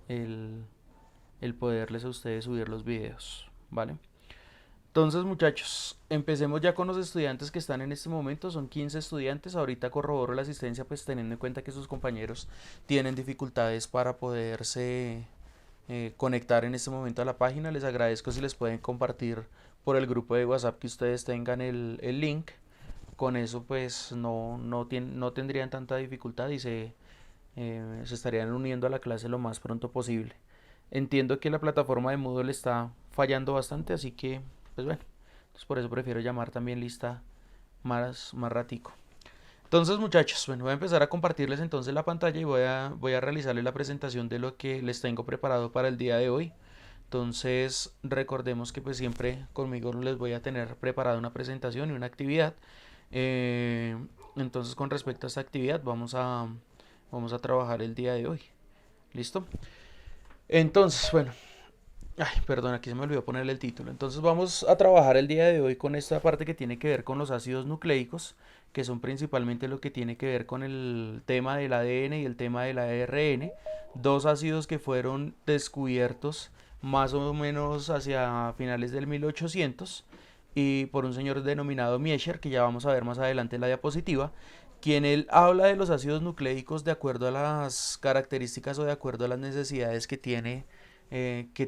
el, el poderles a ustedes subir los videos, ¿vale? Entonces, muchachos, empecemos ya con los estudiantes que están en este momento. Son 15 estudiantes. Ahorita corroboro la asistencia, pues teniendo en cuenta que sus compañeros tienen dificultades para poderse conectar en este momento a la página. Les agradezco si les pueden compartir por el grupo de WhatsApp que ustedes tengan el link. Con eso, pues no tendrían tanta dificultad y se estarían uniendo a la clase lo más pronto posible. Entiendo que la plataforma de Moodle está fallando bastante, así que, pues bueno, entonces por eso prefiero llamar también lista más ratico. Entonces, muchachos, bueno, voy a empezar a compartirles entonces la pantalla y voy a realizarles la presentación de lo que les tengo preparado para el día de hoy. Entonces, recordemos que pues siempre conmigo les voy a tener preparada una presentación y una actividad. Eh, entonces, con respecto a esta actividad, vamos a trabajar el día de hoy. ¿Listo? Entonces, bueno, ay, perdón, aquí se me olvidó ponerle el título. Entonces vamos a trabajar el día de hoy con esta parte que tiene que ver con los ácidos nucleicos, que son principalmente lo que tiene que ver con el tema del ADN y el tema del ARN, dos ácidos que fueron descubiertos más o menos hacia finales del 1800 y por un señor denominado Miescher, que ya vamos a ver más adelante en la diapositiva, quien él habla de los ácidos nucleicos de acuerdo a las características o de acuerdo a las necesidades que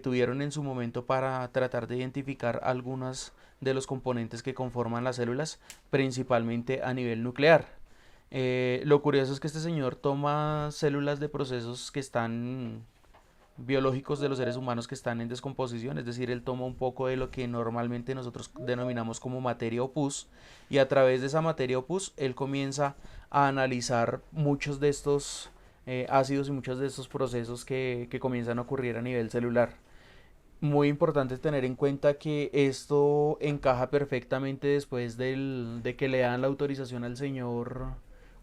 tuvieron en su momento para tratar de identificar algunos de los componentes que conforman las células, principalmente a nivel nuclear. Lo curioso es que este señor toma células de procesos que están biológicos de los seres humanos que están en descomposición, es decir, él toma un poco de lo que normalmente nosotros denominamos como materia opus y a través de esa materia opus él comienza a analizar muchos de estos ácidos y muchos de estos procesos que comienzan a ocurrir a nivel celular. Muy importante tener en cuenta que esto encaja perfectamente después de que le dan la autorización al señor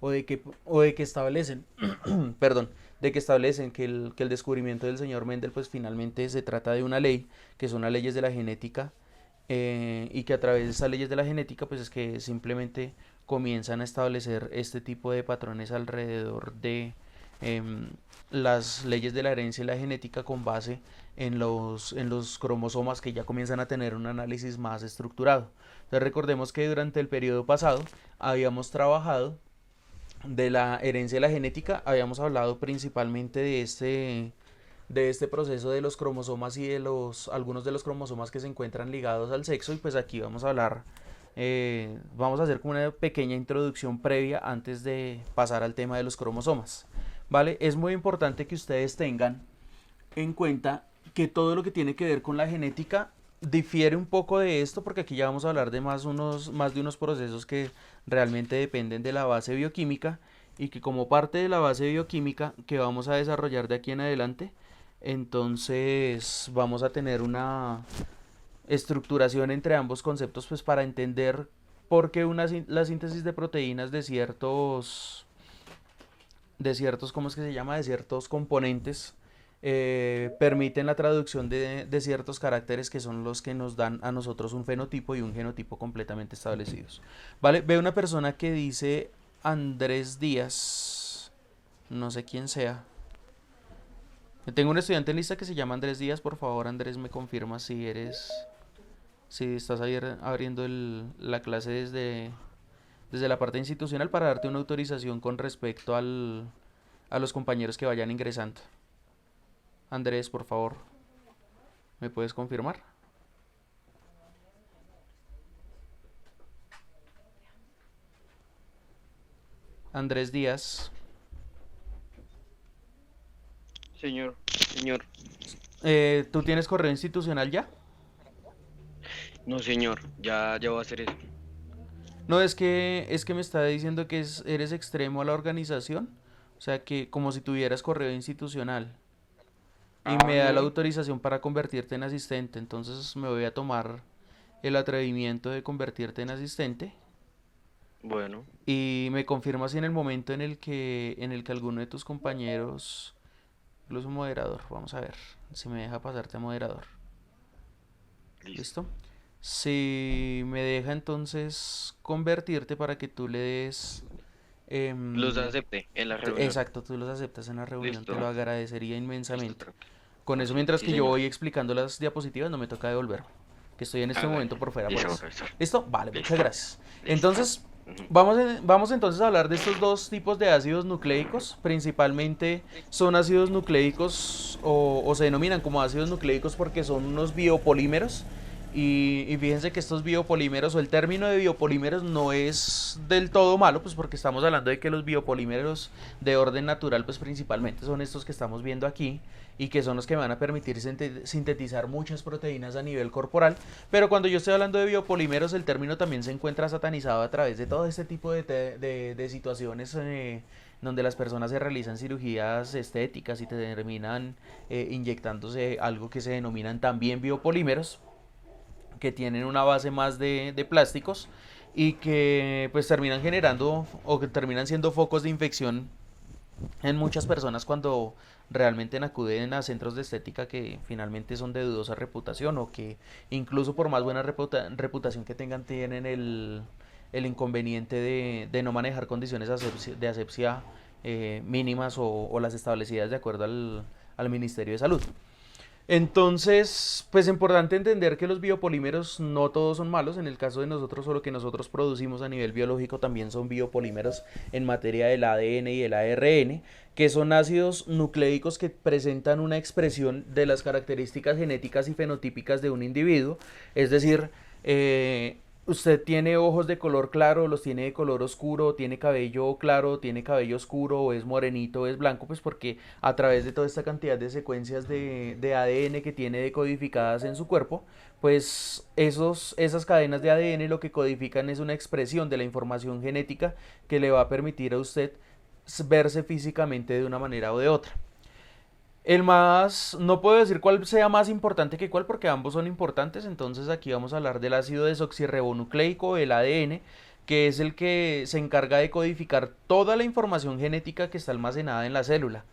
o de que establecen, perdón, de que establecen que el descubrimiento del señor Mendel pues finalmente se trata de una ley, que son las leyes de la genética, y que a través de esas leyes de la genética pues es que simplemente comienzan a establecer este tipo de patrones alrededor de em, las leyes de la herencia y la genética con base en los cromosomas que ya comienzan a tener un análisis más estructurado. Entonces recordemos que durante el periodo pasado habíamos trabajado de la herencia de la genética, habíamos hablado principalmente de este proceso de los cromosomas y de algunos de los cromosomas que se encuentran ligados al sexo y pues aquí vamos a hablar, vamos a hacer como una pequeña introducción previa antes de pasar al tema de los cromosomas. ¿Vale? Es muy importante que ustedes tengan en cuenta que todo lo que tiene que ver con la genética difiere un poco de esto porque aquí ya vamos a hablar de más de unos procesos que realmente dependen de la base bioquímica y que como parte de la base bioquímica que vamos a desarrollar de aquí en adelante, entonces vamos a tener una estructuración entre ambos conceptos pues para entender por qué la síntesis de proteínas de ciertos, ¿cómo es que se llama? De ciertos componentes, permiten la traducción de ciertos caracteres que son los que nos dan a nosotros un fenotipo y un genotipo completamente establecidos. ¿Vale? Veo una persona que dice Andrés Díaz, no sé quién sea. Tengo un estudiante en lista que se llama Andrés Díaz, por favor Andrés me confirma si estás abriendo la clase desde la parte institucional para darte una autorización con respecto a los compañeros que vayan ingresando. Andrés, por favor, ¿me puedes confirmar? Andrés Díaz. Señor, señor, ¿Tú tienes correo institucional ya? no señor, ya voy a hacer eso. No, es que me está diciendo que eres extremo a la organización. O sea, que como si tuvieras correo institucional. Y Ah, me da la no, autorización para convertirte en asistente. Entonces me voy a tomar el atrevimiento de convertirte en asistente. bueno, Y me confirma si en el momento en el que alguno de tus compañeros, incluso moderador, vamos a ver si me deja pasarte a moderador. listo. ¿Listo? Si me deja entonces convertirte para que tú le des Los Em, acepté en la reunión. exacto, tú los aceptas en la reunión, te lo Listo, agradecería listo, inmensamente. tranquilo. Con eso, mientras Sí, que yo señor. voy explicando las diapositivas, no me toca devolverme, que estoy en este Hágale. momento por fuera por Listo, eso. profesor. ¿Listo? Vale, muchas Listo, gracias. listo. Entonces, Ujú. vamos entonces a hablar de estos dos tipos de ácidos nucleicos. Principalmente son ácidos nucleicos o se denominan como ácidos nucleicos porque son unos biopolímeros. Y fíjense que estos biopolímeros o el término de biopolímeros no es del todo malo, pues porque estamos hablando de que los biopolímeros de orden natural, pues principalmente son estos que estamos viendo aquí y que son los que van a permitir sintetizar muchas proteínas a nivel corporal. Pero cuando yo estoy hablando de biopolímeros, el término también se encuentra satanizado a través de todo este tipo de situaciones donde las personas se realizan cirugías estéticas y terminan inyectándose algo que se denominan también biopolímeros, que tienen una base más de plásticos y que pues terminan generando o que terminan siendo focos de infección en muchas personas cuando realmente acuden a centros de estética que finalmente son de dudosa reputación o que incluso por más buena reputación que tengan tienen el inconveniente de no manejar condiciones de asepsia mínimas o las establecidas de acuerdo al Ministerio de Salud. Entonces, pues es importante entender que los biopolímeros no todos son malos. En el caso de nosotros, o lo que nosotros producimos a nivel biológico también son biopolímeros en materia del ADN y el ARN, que son ácidos nucleicos que presentan una expresión de las características genéticas y fenotípicas de un individuo. Es decir, usted tiene ojos de color claro, los tiene de color oscuro, tiene cabello claro, tiene cabello oscuro, o es morenito, o es blanco, pues porque a través de toda esta cantidad de secuencias de ADN que tiene decodificadas en su cuerpo, pues esas cadenas de ADN lo que codifican es una expresión de la información genética que le va a permitir a usted verse físicamente de una manera o de otra. El más, no puedo decir cuál sea más importante que cuál porque ambos son importantes, entonces aquí vamos a hablar del ácido desoxirribonucleico, el ADN, que es el que se encarga de codificar toda la información genética que está almacenada en la célula.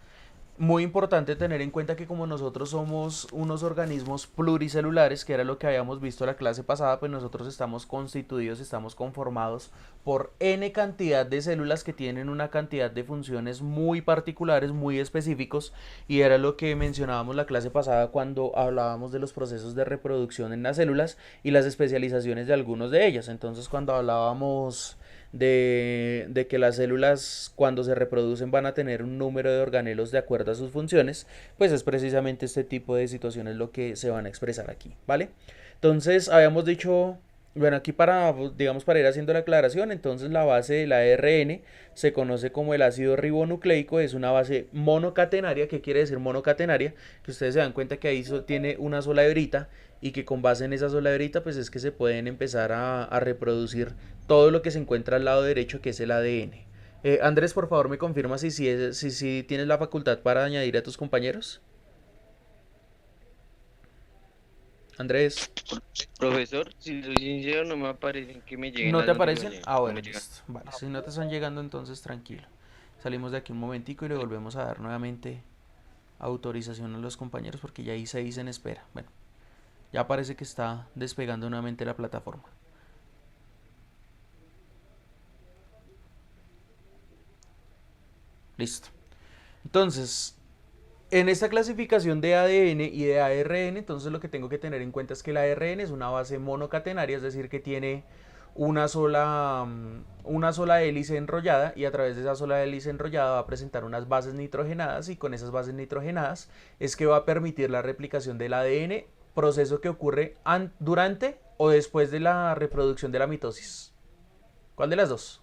Muy importante tener en cuenta que como nosotros somos unos organismos pluricelulares, que era lo que habíamos visto la clase pasada, pues nosotros estamos constituidos, estamos conformados por n cantidad de células que tienen una cantidad de funciones muy particulares, muy específicos, y era lo que mencionábamos la clase pasada cuando hablábamos de los procesos de reproducción en las células y las especializaciones de algunos de ellas. Entonces cuando hablábamos de que las células cuando se reproducen van a tener un número de organelos de acuerdo a sus funciones, pues es precisamente este tipo de situaciones lo que se van a expresar aquí, ¿vale? Entonces habíamos dicho, bueno, aquí para, digamos, para ir haciendo la aclaración, entonces la base del ARN se conoce como el ácido ribonucleico, es una base monocatenaria. ¿Qué quiere decir monocatenaria? Que ustedes se dan cuenta que ahí tiene una sola hebrita y que con base en esa sola hebrita pues es que se pueden empezar a reproducir todo lo que se encuentra al lado derecho que es el ADN. Andrés, por favor, me confirma si tienes la facultad para añadir a tus compañeros. Andrés, Profesor, si soy sincero, no me aparecen que me lleguen ¿no las te aparecen? notificaciones. Ah, No bueno, me llegan. listo. Vale, si no te están llegando, entonces tranquilo. Salimos de aquí un momentico y le volvemos a dar nuevamente autorización a los compañeros porque ya hay 6 en espera. Bueno, ya parece que está despegando nuevamente la plataforma. Listo. Entonces, en esta clasificación de ADN y de ARN, entonces lo que tengo que tener en cuenta es que el ARN es una base monocatenaria, es decir, que tiene una sola hélice enrollada y a través de esa sola hélice enrollada va a presentar unas bases nitrogenadas y con esas bases nitrogenadas es que va a permitir la replicación del ADN, proceso que ocurre durante o después de la reproducción de la mitosis. ¿Cuál de las dos?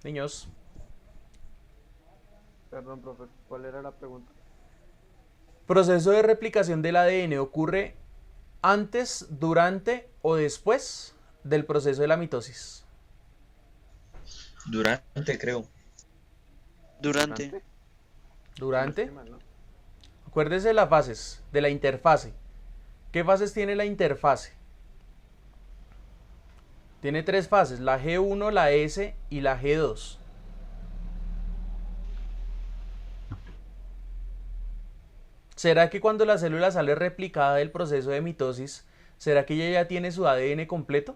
Niños. Perdón, profe, ¿cuál era la pregunta? Proceso de replicación del ADN ocurre antes, durante o después del proceso de la mitosis. Durante, creo. Durante. ¿Durante? Si no estoy Durante. mal, ¿no? Acuérdese de las fases, de la interfase. ¿Qué fases tiene la interfase? Tiene tres fases, la G1, la S y la G2. ¿Será que cuando la célula sale replicada del proceso de mitosis, ¿Será que ella ya tiene su ADN completo?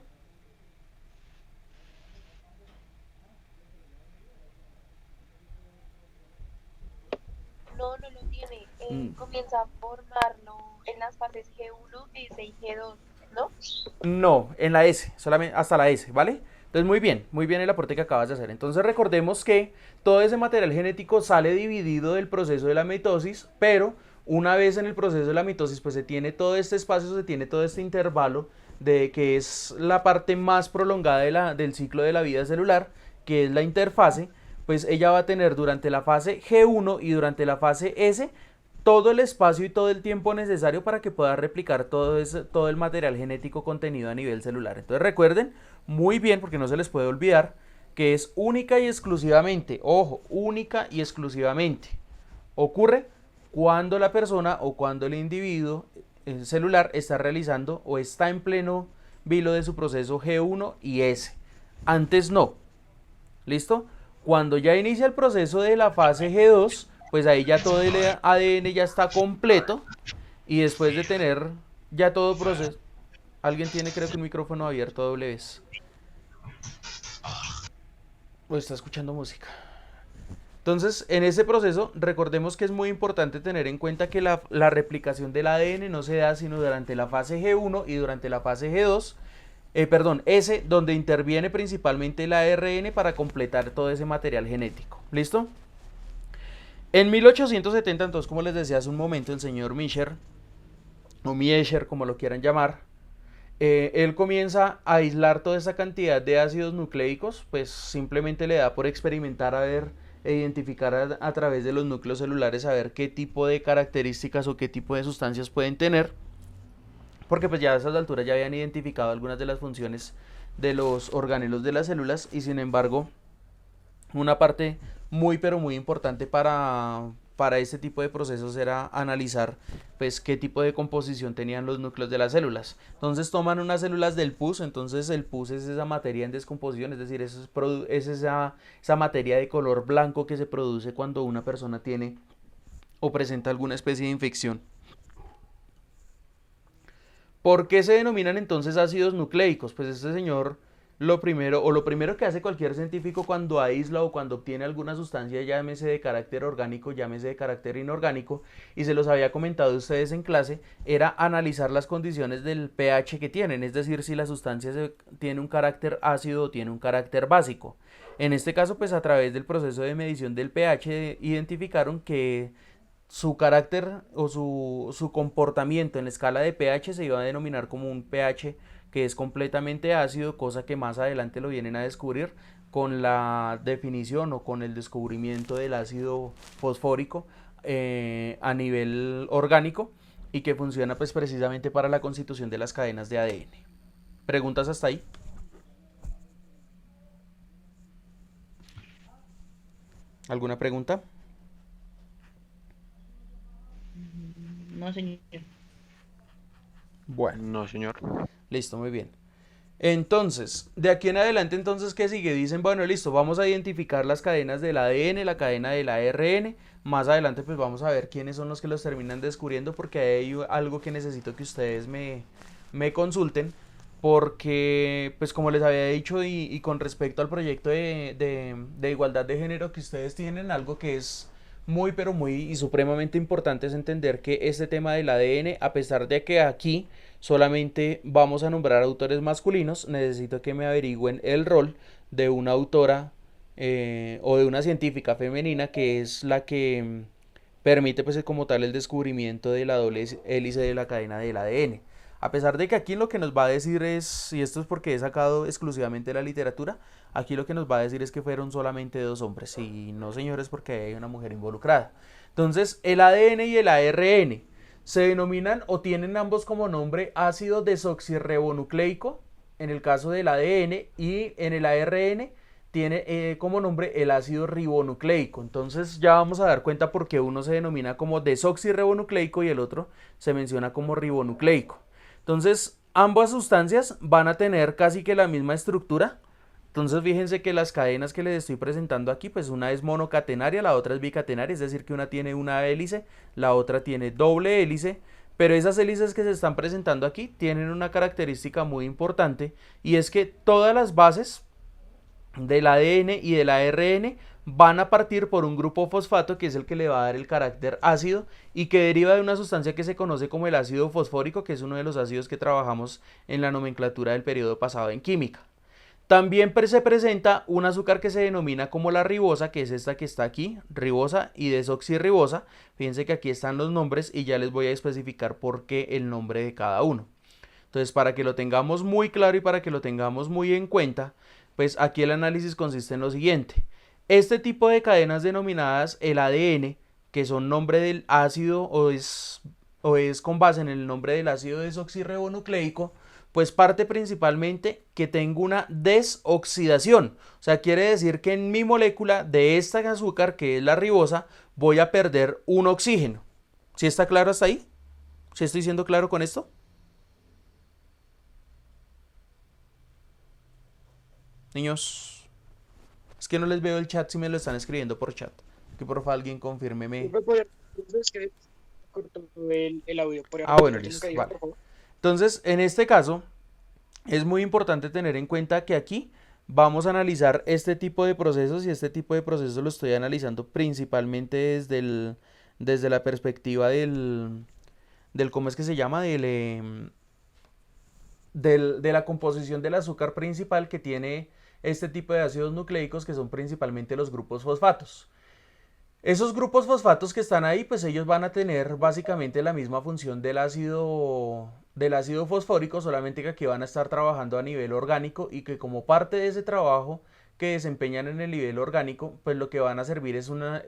No, no lo tiene. Mm, Comienza a formarlo en las fases G1, S y G2, ¿no? No, en la S, solamente hasta la S, ¿vale? Entonces muy bien el aporte que acabas de hacer. Entonces recordemos que todo ese material genético sale dividido del proceso de la mitosis, pero una vez en el proceso de la mitosis pues se tiene todo este espacio, se tiene todo este intervalo de que es la parte más prolongada del ciclo de la vida celular, que es la interfase, pues ella va a tener durante la fase G1 y durante la fase S todo el espacio y todo el tiempo necesario para que pueda replicar todo el material genético contenido a nivel celular. Entonces recuerden muy bien, porque no se les puede olvidar, que es única y exclusivamente, ojo, única y exclusivamente, ocurre cuando la persona o cuando el individuo celular está realizando o está en pleno vilo de su proceso G1 y S. Antes no. ¿Listo? Cuando ya inicia el proceso de la fase G2, pues ahí ya todo el ADN ya está completo y después de tener ya todo proceso... Alguien tiene creo que un micrófono abierto doble vez. O está escuchando música. Entonces, en ese proceso, recordemos que es muy importante tener en cuenta que la replicación del ADN no se da sino durante la fase G1 y durante la fase G2, S, donde interviene principalmente el ARN para completar todo ese material genético. ¿Listo? En 1870, entonces, como les decía hace un momento, el señor Mischer, o Miescher, como lo quieran llamar, él comienza a aislar toda esa cantidad de ácidos nucleicos, pues simplemente le da por experimentar a ver e identificar a través de los núcleos celulares a ver qué tipo de características o qué tipo de sustancias pueden tener, porque pues ya a esas alturas ya habían identificado algunas de las funciones de los organelos de las células y sin embargo una parte muy pero muy importante para este tipo de procesos era analizar pues qué tipo de composición tenían los núcleos de las células. Entonces toman unas células del pus, entonces el pus es esa materia en descomposición, es decir, es esa materia de color blanco que se produce cuando una persona tiene o presenta alguna especie de infección. ¿Por qué se denominan entonces ácidos nucleicos? Pues este señor lo primero que hace cualquier científico cuando aísla o cuando obtiene alguna sustancia, llámese de carácter orgánico, llámese de carácter inorgánico, y se los había comentado a ustedes en clase, era analizar las condiciones del pH que tienen, es decir, si la sustancia tiene un carácter ácido o tiene un carácter básico. En este caso, pues a través del proceso de medición del pH identificaron que su carácter o su comportamiento en la escala de pH se iba a denominar como un pH que es completamente ácido, cosa que más adelante lo vienen a descubrir con la definición o con el descubrimiento del ácido fosfórico a nivel orgánico y que funciona pues precisamente para la constitución de las cadenas de ADN. ¿Preguntas hasta ahí? ¿Alguna pregunta? No, señor. Bueno, No, señor. listo, muy bien. Entonces, de aquí en adelante, entonces, ¿qué sigue? Dicen, bueno, listo, vamos a identificar las cadenas del ADN, la cadena del ARN. Más adelante, pues vamos a ver quiénes son los que los terminan descubriendo, porque hay algo que necesito que ustedes me consulten. Porque, pues como les había dicho, y con respecto al proyecto de igualdad de género que ustedes tienen, algo que es muy, pero muy y supremamente importante es entender que este tema del ADN, a pesar de que aquí solamente vamos a nombrar autores masculinos, necesito que me averigüen el rol de una autora o de una científica femenina que es la que permite pues como tal el descubrimiento de la doble hélice de la cadena del ADN. A pesar de que aquí lo que nos va a decir es, y esto es porque he sacado exclusivamente de la literatura, aquí lo que nos va a decir es que fueron solamente dos hombres, y no señores porque hay una mujer involucrada. Entonces, el ADN y el ARN se denominan o tienen ambos como nombre ácido desoxirribonucleico, en el caso del ADN, y en el ARN tiene como nombre el ácido ribonucleico. Entonces ya vamos a dar cuenta por qué uno se denomina como desoxirribonucleico y el otro se menciona como ribonucleico. Entonces, ambas sustancias van a tener casi que la misma estructura. Entonces, fíjense que las cadenas que les estoy presentando aquí, pues una es monocatenaria, la otra es bicatenaria, es decir, que una tiene una hélice, la otra tiene doble hélice, pero esas hélices que se están presentando aquí tienen una característica muy importante, y es que todas las bases del ADN y del ARN van a partir por un grupo fosfato, que es el que le va a dar el carácter ácido y que deriva de una sustancia que se conoce como el ácido fosfórico, que es uno de los ácidos que trabajamos en la nomenclatura del periodo pasado en química. También se presenta un azúcar que se denomina como la ribosa, que es esta que está aquí, ribosa y desoxirribosa. Fíjense que aquí están los nombres y ya les voy a especificar por qué el nombre de cada uno. Entonces, para que lo tengamos muy claro y para que lo tengamos muy en cuenta, pues aquí el análisis consiste en lo siguiente. Este tipo de cadenas denominadas el ADN, que son nombre del ácido o es con base en el nombre del ácido desoxirribonucleico, pues parte principalmente que tengo una desoxidación. O sea, quiere decir que en mi molécula de esta azúcar, que es la ribosa, voy a perder un oxígeno. ¿Sí está claro hasta ahí? ¿Sí estoy siendo claro con esto? Niños, es que no les veo el chat si me lo están escribiendo por chat. Que por favor alguien confírmeme. Es que cortó el audio por Ah, bueno, listo, vale. Entonces, en este caso, es muy importante tener en cuenta que aquí vamos a analizar este tipo de procesos, y este tipo de procesos lo estoy analizando principalmente desde la perspectiva ¿cómo es que se llama? De la composición del azúcar principal que tiene este tipo de ácidos nucleicos, que son principalmente los grupos fosfatos. Esos grupos fosfatos que están ahí, pues ellos van a tener básicamente la misma función del ácido fosfórico, solamente que aquí van a estar trabajando a nivel orgánico, y que como parte de ese trabajo que desempeñan en el nivel orgánico, pues lo que van a servir es una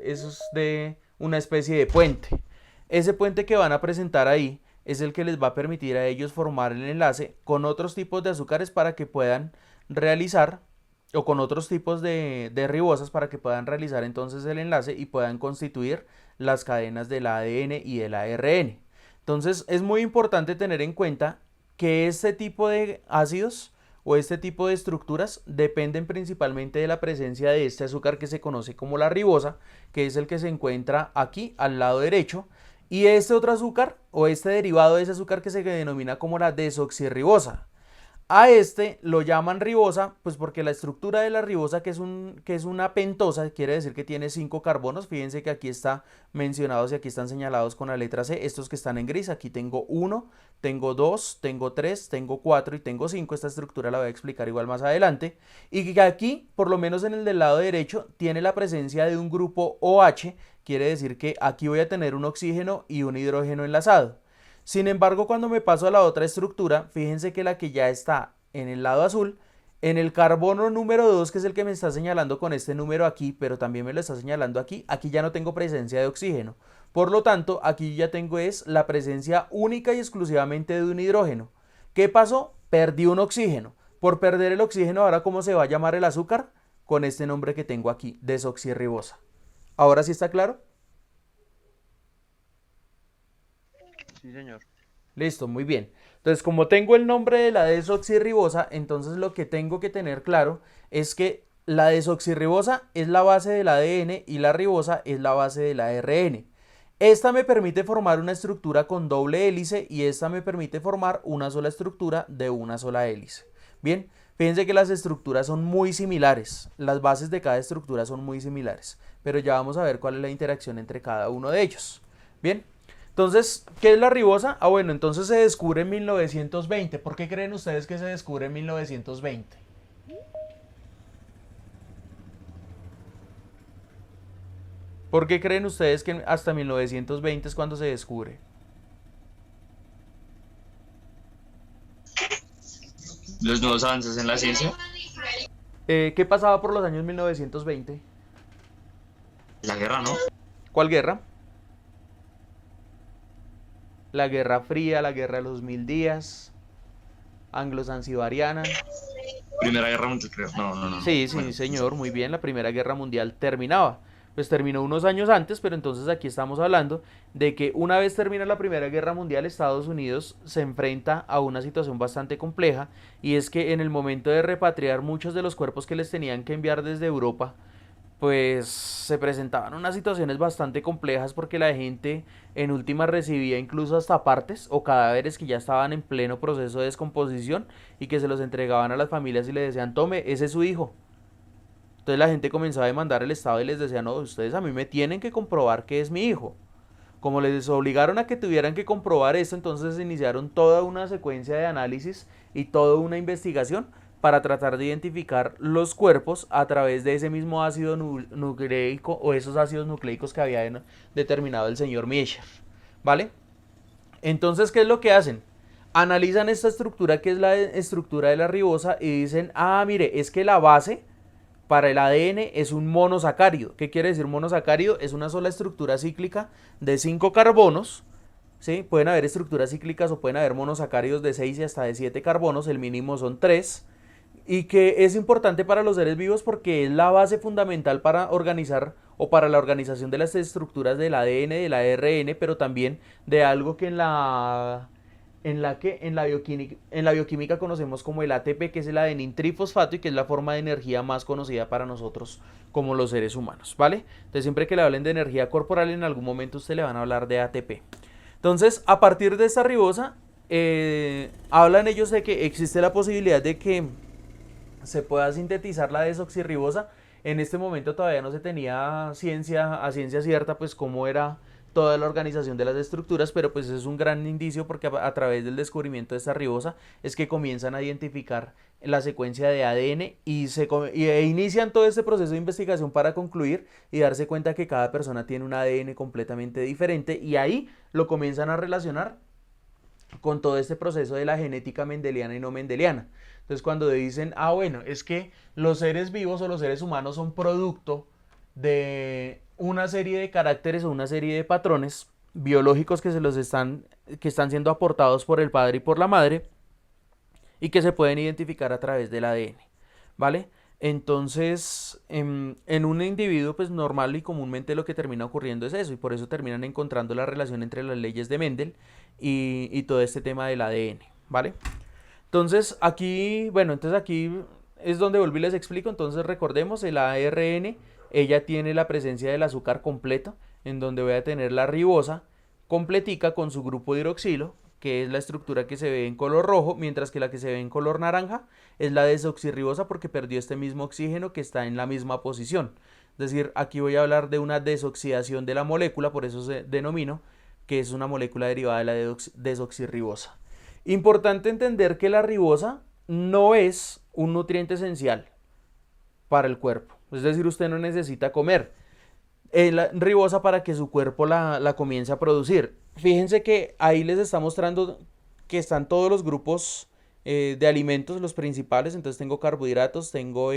especie de puente. Ese puente que van a presentar ahí es el que les va a permitir a ellos formar el enlace con otros tipos de azúcares para que puedan realizar, o con otros tipos de ribosas para que puedan realizar entonces el enlace y puedan constituir las cadenas del ADN y del ARN. Entonces es muy importante tener en cuenta que este tipo de ácidos o este tipo de estructuras dependen principalmente de la presencia de este azúcar que se conoce como la ribosa, que es el que se encuentra aquí al lado derecho, y este otro azúcar o este derivado de ese azúcar que se denomina como la desoxirribosa. A este lo llaman ribosa, pues porque la estructura de la ribosa, que es una pentosa, quiere decir que tiene 5 carbonos. Fíjense que aquí está mencionados y aquí están señalados con la letra C. Estos que están en gris, aquí tengo 1, tengo 2, tengo 3, tengo 4 y tengo 5. Esta estructura la voy a explicar igual más adelante. Y que aquí, por lo menos en el del lado derecho, tiene la presencia de un grupo OH, quiere decir que aquí voy a tener un oxígeno y un hidrógeno enlazado. Sin embargo, cuando me paso a la otra estructura, fíjense que la que ya está en el lado azul, en el carbono número 2, que es el que me está señalando con este número aquí, pero también me lo está señalando aquí ya no tengo presencia de oxígeno. Por lo tanto, aquí ya tengo es la presencia única y exclusivamente de un hidrógeno. ¿Qué pasó? Perdí un oxígeno. Por perder el oxígeno, ahora ¿cómo se va a llamar el azúcar? Con este nombre que tengo aquí, desoxirribosa. ¿Ahora sí está claro? Sí, señor. Listo, muy bien. Entonces, como tengo el nombre de la desoxirribosa, entonces lo que tengo que tener claro es que la desoxirribosa es la base del ADN y la ribosa es la base del ARN. Esta me permite formar una estructura con doble hélice y esta me permite formar una sola estructura de una sola hélice. Bien, fíjense que las estructuras son muy similares, las bases de cada estructura son muy similares, pero ya vamos a ver cuál es la interacción entre cada uno de ellos. Bien. Entonces, ¿qué es la ribosa? Ah, bueno, entonces se descubre en 1920. ¿Por qué creen ustedes que se descubre en 1920? ¿Por qué creen ustedes que hasta 1920 es cuando se descubre? Los nuevos avances en la ciencia, ¿Qué pasaba por los años 1920? la guerra, ¿no? ¿Cuál guerra? La Guerra Fría, la Guerra de los 1000 días, anglo-zanzibariana. Primera Guerra Mundial, creo. No. Sí, Bueno, señor, muy bien, la Primera Guerra Mundial terminaba. Pues terminó unos años antes, pero entonces aquí estamos hablando de que una vez termina la Primera Guerra Mundial, Estados Unidos se enfrenta a una situación bastante compleja, y es que en el momento de repatriar muchos de los cuerpos que les tenían que enviar desde Europa, pues se presentaban unas situaciones bastante complejas porque la gente en última recibía incluso hasta partes o cadáveres que ya estaban en pleno proceso de descomposición y que se los entregaban a las familias y le decían, tome, ese es su hijo. Entonces la gente comenzaba a demandar al Estado y les decía, no, ustedes a mí me tienen que comprobar que es mi hijo. Como les obligaron a que tuvieran que comprobar esto, entonces iniciaron toda una secuencia de análisis y toda una investigación para tratar de identificar los cuerpos a través de ese mismo ácido nucleico o esos ácidos nucleicos que había determinado el señor Miescher, ¿vale? Entonces, ¿qué es lo que hacen? Analizan esta estructura que es la estructura de la ribosa y dicen, ah, mire, es que la base para el ADN es un monosacárido. ¿Qué quiere decir monosacárido? Es una sola estructura cíclica de 5 carbonos. ¿Sí? Pueden haber estructuras cíclicas o pueden haber monosacáridos de 6 y hasta de 7 carbonos. El mínimo son 3. Y que es importante para los seres vivos porque es la base fundamental para organizar o para la organización de las estructuras del ADN, del ARN, pero también de algo que en la bioquímica conocemos como el ATP, que es el adenintrifosfato y que es la forma de energía más conocida para nosotros como los seres humanos, ¿vale? Entonces siempre que le hablen de energía corporal, en algún momento usted le van a hablar de ATP. Entonces, a partir de esta ribosa, hablan ellos de que existe la posibilidad de que se pueda sintetizar la desoxirribosa. En este momento todavía no se tenía a ciencia cierta, pues cómo era toda la organización de las estructuras, pero pues es un gran indicio porque a través del descubrimiento de esta ribosa es que comienzan a identificar la secuencia de ADN e inician todo este proceso de investigación para concluir y darse cuenta que cada persona tiene un ADN completamente diferente y ahí lo comienzan a relacionar con todo este proceso de la genética mendeliana y no mendeliana. Entonces cuando dicen, ah bueno, es que los seres vivos o los seres humanos son producto de una serie de caracteres o una serie de patrones biológicos que están siendo aportados por el padre y por la madre y que se pueden identificar a través del ADN, ¿vale? Entonces, en un individuo pues normal y comúnmente lo que termina ocurriendo es eso y por eso terminan encontrando la relación entre las leyes de Mendel y todo este tema del ADN, ¿vale? Entonces aquí es donde volví y les explico. Entonces recordemos, el ARN, ella tiene la presencia del azúcar completo, en donde voy a tener la ribosa completica con su grupo de hidroxilo, que es la estructura que se ve en color rojo, mientras que la que se ve en color naranja es la desoxirribosa porque perdió este mismo oxígeno que está en la misma posición. Es decir, aquí voy a hablar de una desoxidación de la molécula, por eso se denomino que es una molécula derivada de la desoxirribosa. Importante entender que la ribosa no es un nutriente esencial para el cuerpo. Es decir, usted no necesita comer la ribosa para que su cuerpo la comience a producir. Fíjense que ahí les está mostrando que están todos los grupos de alimentos, los principales. Entonces tengo carbohidratos, tengo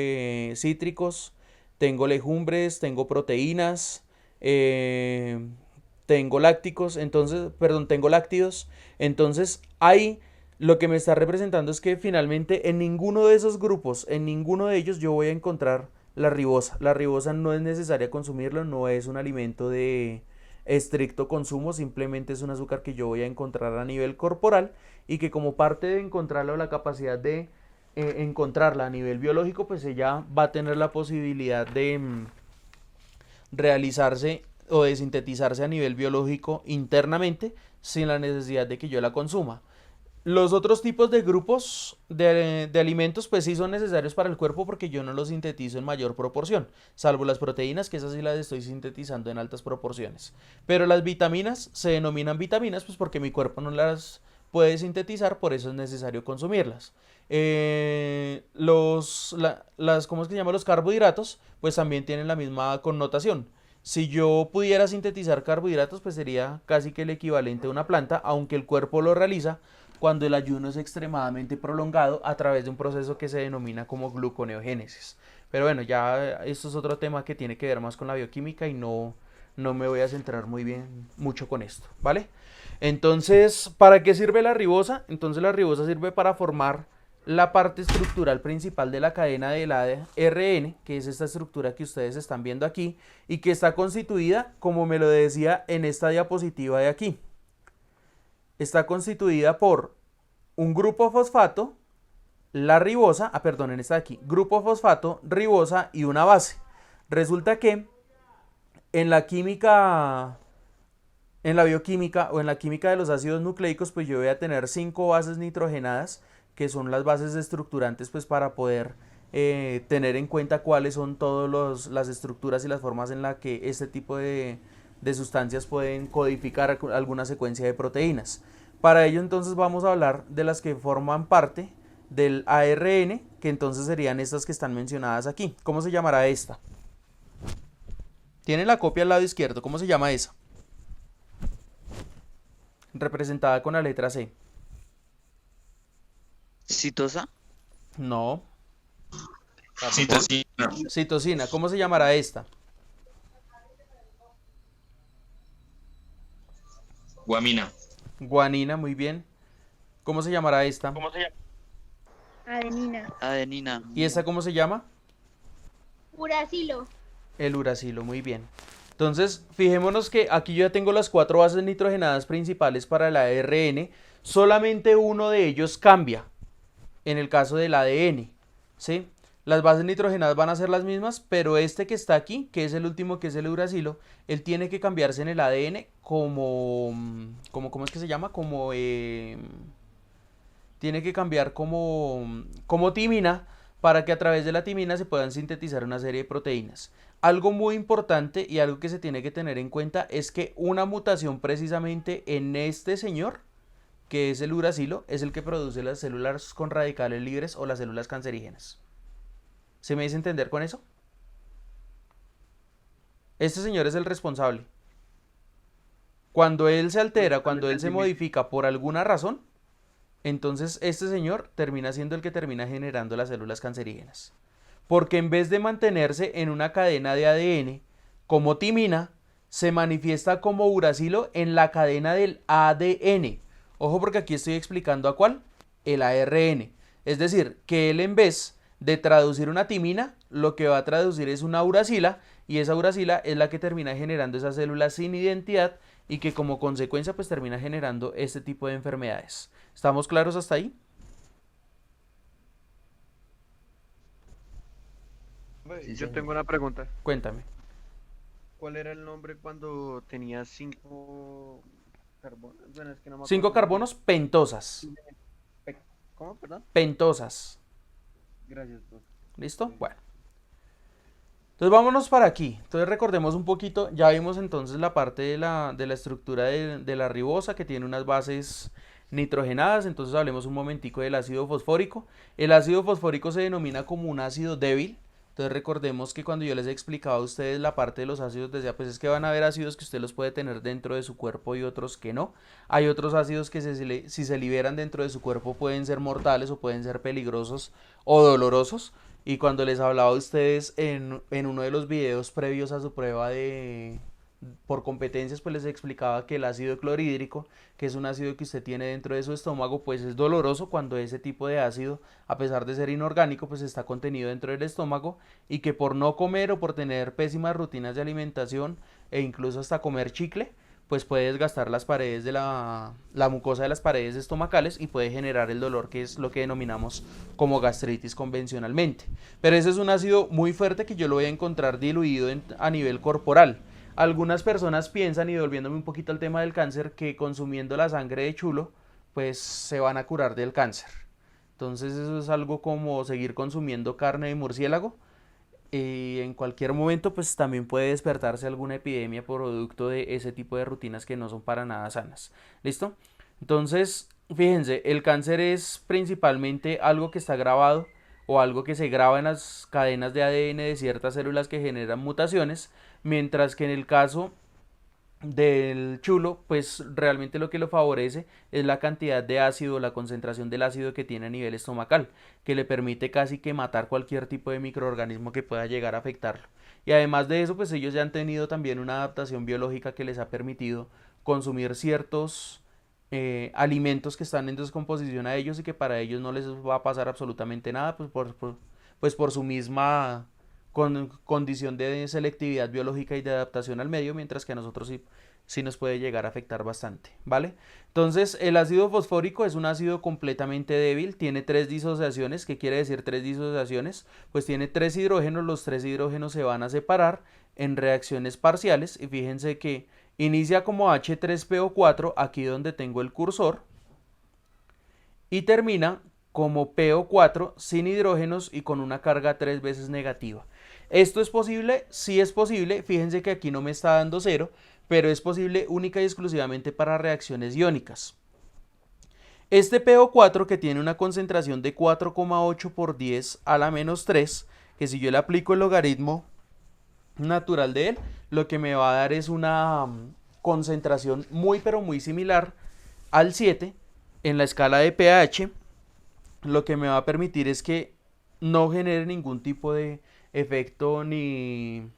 cítricos, tengo legumbres, tengo proteínas, tengo lácticos, tengo lácteos. Entonces ahí lo que me está representando es que finalmente en ninguno de esos grupos, en ninguno de ellos yo voy a encontrar la ribosa. La ribosa no es necesaria consumirlo, no es un alimento de estricto consumo, simplemente es un azúcar que yo voy a encontrar a nivel corporal y que como parte de encontrarla o la capacidad de encontrarla a nivel biológico, pues ella va a tener la posibilidad de realizarse o de sintetizarse a nivel biológico internamente sin la necesidad de que yo la consuma. Los otros tipos de grupos de alimentos pues sí son necesarios para el cuerpo porque yo no los sintetizo en mayor proporción, salvo las proteínas, que esas sí las estoy sintetizando en altas proporciones. Pero las vitaminas se denominan vitaminas pues porque mi cuerpo no las puede sintetizar, por eso es necesario consumirlas. ¿Cómo es que se llama? Los carbohidratos pues también tienen la misma connotación. Si yo pudiera sintetizar carbohidratos, pues sería casi que el equivalente a una planta, aunque el cuerpo lo realiza cuando el ayuno es extremadamente prolongado a través de un proceso que se denomina como gluconeogénesis. Pero bueno, ya esto es otro tema que tiene que ver más con la bioquímica y no me voy a centrar mucho con esto, ¿vale? Entonces, ¿para qué sirve la ribosa? Entonces la ribosa sirve para formar la parte estructural principal de la cadena del ARN, que es esta estructura que ustedes están viendo aquí y que está constituida, como me lo decía en esta diapositiva de aquí. Está constituida por un grupo fosfato, la ribosa, en esta de aquí, grupo fosfato, ribosa y una base. Resulta que en la química, en la bioquímica o en la química de los ácidos nucleicos, pues yo voy a tener 5 bases nitrogenadas, que son las bases estructurantes, pues para poder tener en cuenta cuáles son todas las estructuras y las formas en las que este tipo de sustancias pueden codificar alguna secuencia de proteínas. Para ello entonces vamos a hablar de las que forman parte del ARN, que entonces serían estas que están mencionadas aquí. ¿Cómo se llamará esta? Tiene la copia al lado izquierdo. ¿Cómo se llama esa? Representada con la letra C. Citosa. No. Citosina. Citosina. ¿Cómo se llamará esta? Guamina. Guanina, muy bien. ¿Cómo se llamará esta? Adenina. Adenina. ¿Y esta cómo se llama? Uracilo. El uracilo, muy bien. Entonces, fijémonos que aquí yo ya tengo las 4 bases nitrogenadas principales para el ARN. Solamente uno de ellos cambia en el caso del ADN, ¿sí? Las bases nitrogenadas van a ser las mismas, pero este que está aquí, que es el último, que es el uracilo, él tiene que cambiarse en el ADN ¿cómo es que se llama? Tiene que cambiar como timina, para que a través de la timina se puedan sintetizar una serie de proteínas. Algo muy importante y algo que se tiene que tener en cuenta es que una mutación precisamente en este señor, que es el uracilo, es el que produce las células con radicales libres o las células cancerígenas. ¿Se me dice entender con eso? Este señor es el responsable. Cuando él se altera, cuando él se modifica por alguna razón, entonces este señor termina siendo el que termina generando las células cancerígenas. Porque en vez de mantenerse en una cadena de ADN como timina, se manifiesta como uracilo en la cadena del ADN. Ojo, porque aquí estoy explicando a cuál, el ARN. Es decir, que él en vez de traducir una timina, lo que va a traducir es una uracila, y esa uracila es la que termina generando esas células sin identidad y que como consecuencia pues termina generando este tipo de enfermedades. ¿Estamos claros hasta ahí? Yo tengo una pregunta. Cuéntame. ¿Cuál era el nombre cuando tenía 5 carbonos? Bueno, es que no me 5 acuerdo. carbonos pentosas. ¿Cómo? Perdón. Pentosas. Gracias, profe. ¿Listo? Bueno. Entonces vámonos para aquí. Entonces recordemos un poquito, ya vimos entonces la parte de la estructura de la ribosa, que tiene unas bases nitrogenadas. Entonces hablemos un momentico del ácido fosfórico. El ácido fosfórico se denomina como un ácido débil. Entonces recordemos que cuando yo les he explicado a ustedes la parte de los ácidos, decía, pues es que van a haber ácidos que usted los puede tener dentro de su cuerpo y otros que no. Hay otros ácidos que si se liberan dentro de su cuerpo pueden ser mortales o pueden ser peligrosos o dolorosos. Y cuando les hablaba a ustedes en uno de los videos previos a su prueba por competencias, pues les explicaba que el ácido clorhídrico, que es un ácido que usted tiene dentro de su estómago, pues es doloroso cuando ese tipo de ácido, a pesar de ser inorgánico, pues está contenido dentro del estómago, y que por no comer o por tener pésimas rutinas de alimentación e incluso hasta comer chicle, pues puede desgastar las paredes de la mucosa de las paredes estomacales y puede generar el dolor, que es lo que denominamos como gastritis convencionalmente. Pero ese es un ácido muy fuerte que yo lo voy a encontrar diluido a nivel corporal. Algunas personas piensan, y devolviéndome un poquito al tema del cáncer, que consumiendo la sangre de chulo, pues se van a curar del cáncer. Entonces eso es algo como seguir consumiendo carne de murciélago. Y en cualquier momento pues también puede despertarse alguna epidemia producto de ese tipo de rutinas que no son para nada sanas. ¿Listo? Entonces, fíjense, el cáncer es principalmente algo que está grabado o algo que se graba en las cadenas de ADN de ciertas células que generan mutaciones, mientras que en el caso del chulo, pues realmente lo que lo favorece es la cantidad de ácido, la concentración del ácido que tiene a nivel estomacal, que le permite casi que matar cualquier tipo de microorganismo que pueda llegar a afectarlo. Y además de eso, pues ellos ya han tenido también una adaptación biológica que les ha permitido consumir ciertos alimentos que están en descomposición a ellos y que para ellos no les va a pasar absolutamente nada, pues por su misma con condición de selectividad biológica y de adaptación al medio, mientras que a nosotros sí nos puede llegar a afectar bastante, ¿vale? Entonces, el ácido fosfórico es un ácido completamente débil, tiene 3 disociaciones. ¿Qué quiere decir 3 disociaciones? Pues tiene 3 hidrógenos, los 3 hidrógenos se van a separar en reacciones parciales, y fíjense que inicia como H3PO4, aquí donde tengo el cursor, y termina como PO4 sin hidrógenos y con una carga 3 veces negativa. ¿Esto es posible? Sí es posible. Fíjense que aquí no me está dando 0, pero es posible única y exclusivamente para reacciones iónicas. Este PO4, que tiene una concentración de 4,8 por 10 a la menos 3, que si yo le aplico el logaritmo natural de él, lo que me va a dar es una concentración muy pero muy similar al 7 en la escala de pH, lo que me va a permitir es que no genere ningún tipo de efecto ni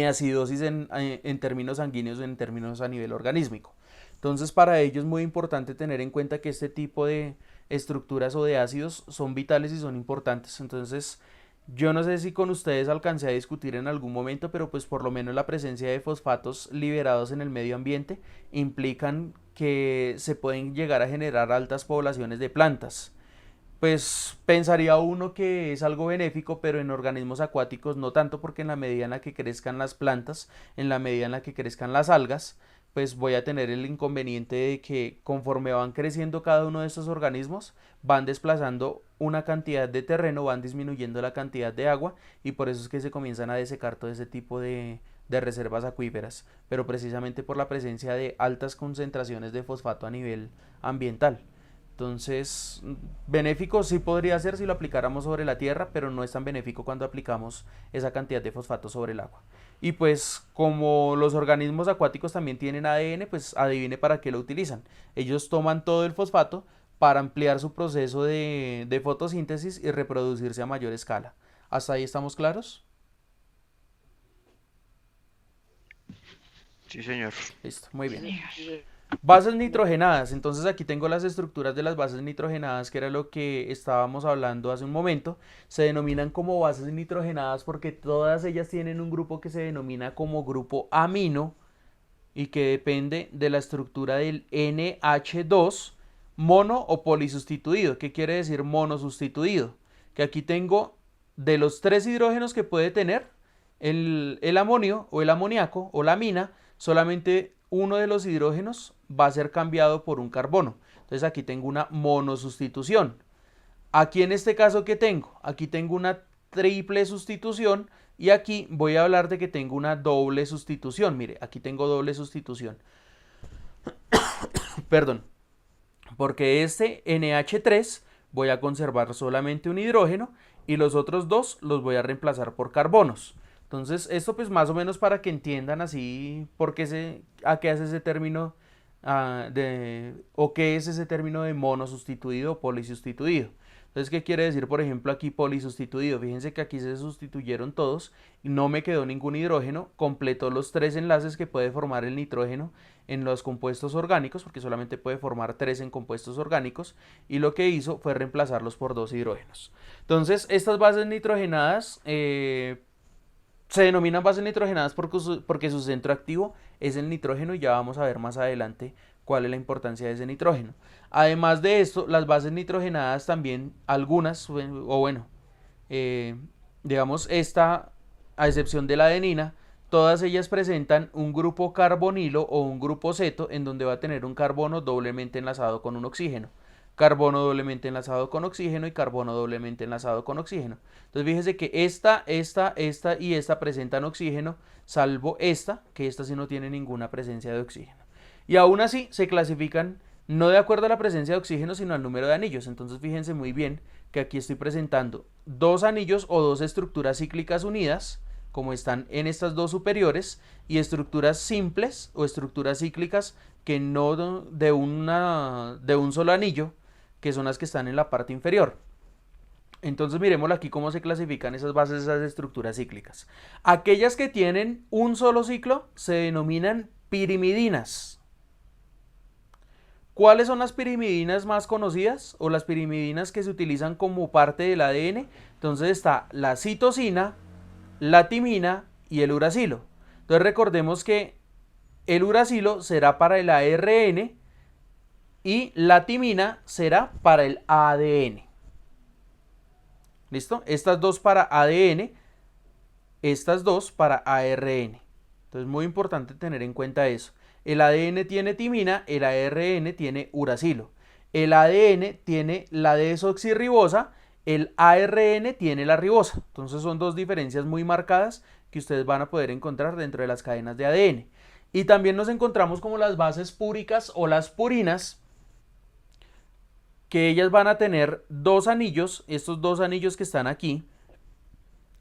acidosis en términos sanguíneos o en términos a nivel organísmico. Entonces, para ello es muy importante tener en cuenta que este tipo de estructuras o de ácidos son vitales y son importantes. Entonces, yo no sé si con ustedes alcancé a discutir en algún momento, pero pues por lo menos la presencia de fosfatos liberados en el medio ambiente implican que se pueden llegar a generar altas poblaciones de plantas. Pues pensaría uno que es algo benéfico, pero en organismos acuáticos no tanto, porque en la medida en la que crezcan las plantas, en la medida en la que crezcan las algas, pues voy a tener el inconveniente de que conforme van creciendo cada uno de estos organismos, van desplazando una cantidad de terreno, van disminuyendo la cantidad de agua, y por eso es que se comienzan a desecar todo ese tipo de reservas acuíferas, pero precisamente por la presencia de altas concentraciones de fosfato a nivel ambiental. Entonces, benéfico sí podría ser si lo aplicáramos sobre la tierra, pero no es tan benéfico cuando aplicamos esa cantidad de fosfato sobre el agua. Y pues como los organismos acuáticos también tienen ADN, pues adivine para qué lo utilizan. Ellos toman todo el fosfato para ampliar su proceso de fotosíntesis y reproducirse a mayor escala. ¿Hasta ahí estamos claros? Sí, señor. Listo, muy bien. Bases nitrogenadas. Entonces aquí tengo las estructuras de las bases nitrogenadas, que era lo que estábamos hablando hace un momento. Se denominan como bases nitrogenadas porque todas ellas tienen un grupo que se denomina como grupo amino y que depende de la estructura del NH2 mono o polisustituido. ¿Qué quiere decir monosustituido? Que aquí tengo de los 3 hidrógenos que puede tener el amonio o el amoníaco o la amina, solamente uno de los hidrógenos va a ser cambiado por un carbono. Entonces aquí tengo una monosustitución. Aquí en este caso, ¿qué tengo? Aquí tengo una triple sustitución, y aquí voy a hablar de que tengo una doble sustitución. Mire, aquí tengo doble sustitución. Perdón. Porque este NH3 voy a conservar solamente un hidrógeno y los otros 2 los voy a reemplazar por carbonos. Entonces, esto pues más o menos para que entiendan así a qué hace ese término o qué es ese término de monosustituido o polisustituido. Entonces, ¿qué quiere decir, por ejemplo, aquí polisustituido? Fíjense que aquí se sustituyeron todos y no me quedó ningún hidrógeno, completó los 3 enlaces que puede formar el nitrógeno en los compuestos orgánicos, porque solamente puede formar 3 en compuestos orgánicos, y lo que hizo fue reemplazarlos por 2 hidrógenos. Entonces, estas bases nitrogenadas se denominan bases nitrogenadas porque su centro activo es el nitrógeno, y ya vamos a ver más adelante cuál es la importancia de ese nitrógeno. Además de esto, las bases nitrogenadas también, algunas, digamos esta, a excepción de la adenina, todas ellas presentan un grupo carbonilo o un grupo ceto, en donde va a tener un carbono doblemente enlazado con un oxígeno. Carbono doblemente enlazado con oxígeno y carbono doblemente enlazado con oxígeno. Entonces fíjese que esta y esta presentan oxígeno, salvo esta, que esta sí no tiene ninguna presencia de oxígeno. Y aún así se clasifican no de acuerdo a la presencia de oxígeno, sino al número de anillos. Entonces fíjense muy bien que aquí estoy presentando 2 anillos o 2 estructuras cíclicas unidas, como están en estas 2 superiores, y estructuras simples o estructuras cíclicas que no de un solo anillo, que son las que están en la parte inferior. Entonces miremoslo aquí cómo se clasifican esas bases, esas estructuras cíclicas. Aquellas que tienen un solo ciclo se denominan pirimidinas. ¿Cuáles son las pirimidinas más conocidas o las pirimidinas que se utilizan como parte del ADN? Entonces está la citosina, la timina y el uracilo. Entonces recordemos que el uracilo será para el ARN y la timina será para el ADN. ¿Listo? Estas dos para ADN, estas dos para ARN. Entonces muy importante tener en cuenta eso. El ADN tiene timina, el ARN tiene uracilo. El ADN tiene la desoxirribosa, el ARN tiene la ribosa. Entonces son dos diferencias muy marcadas que ustedes van a poder encontrar dentro de las cadenas de ADN. Y también nos encontramos como las bases púricas o las purinas, que ellas van a tener dos anillos, estos dos anillos que están aquí,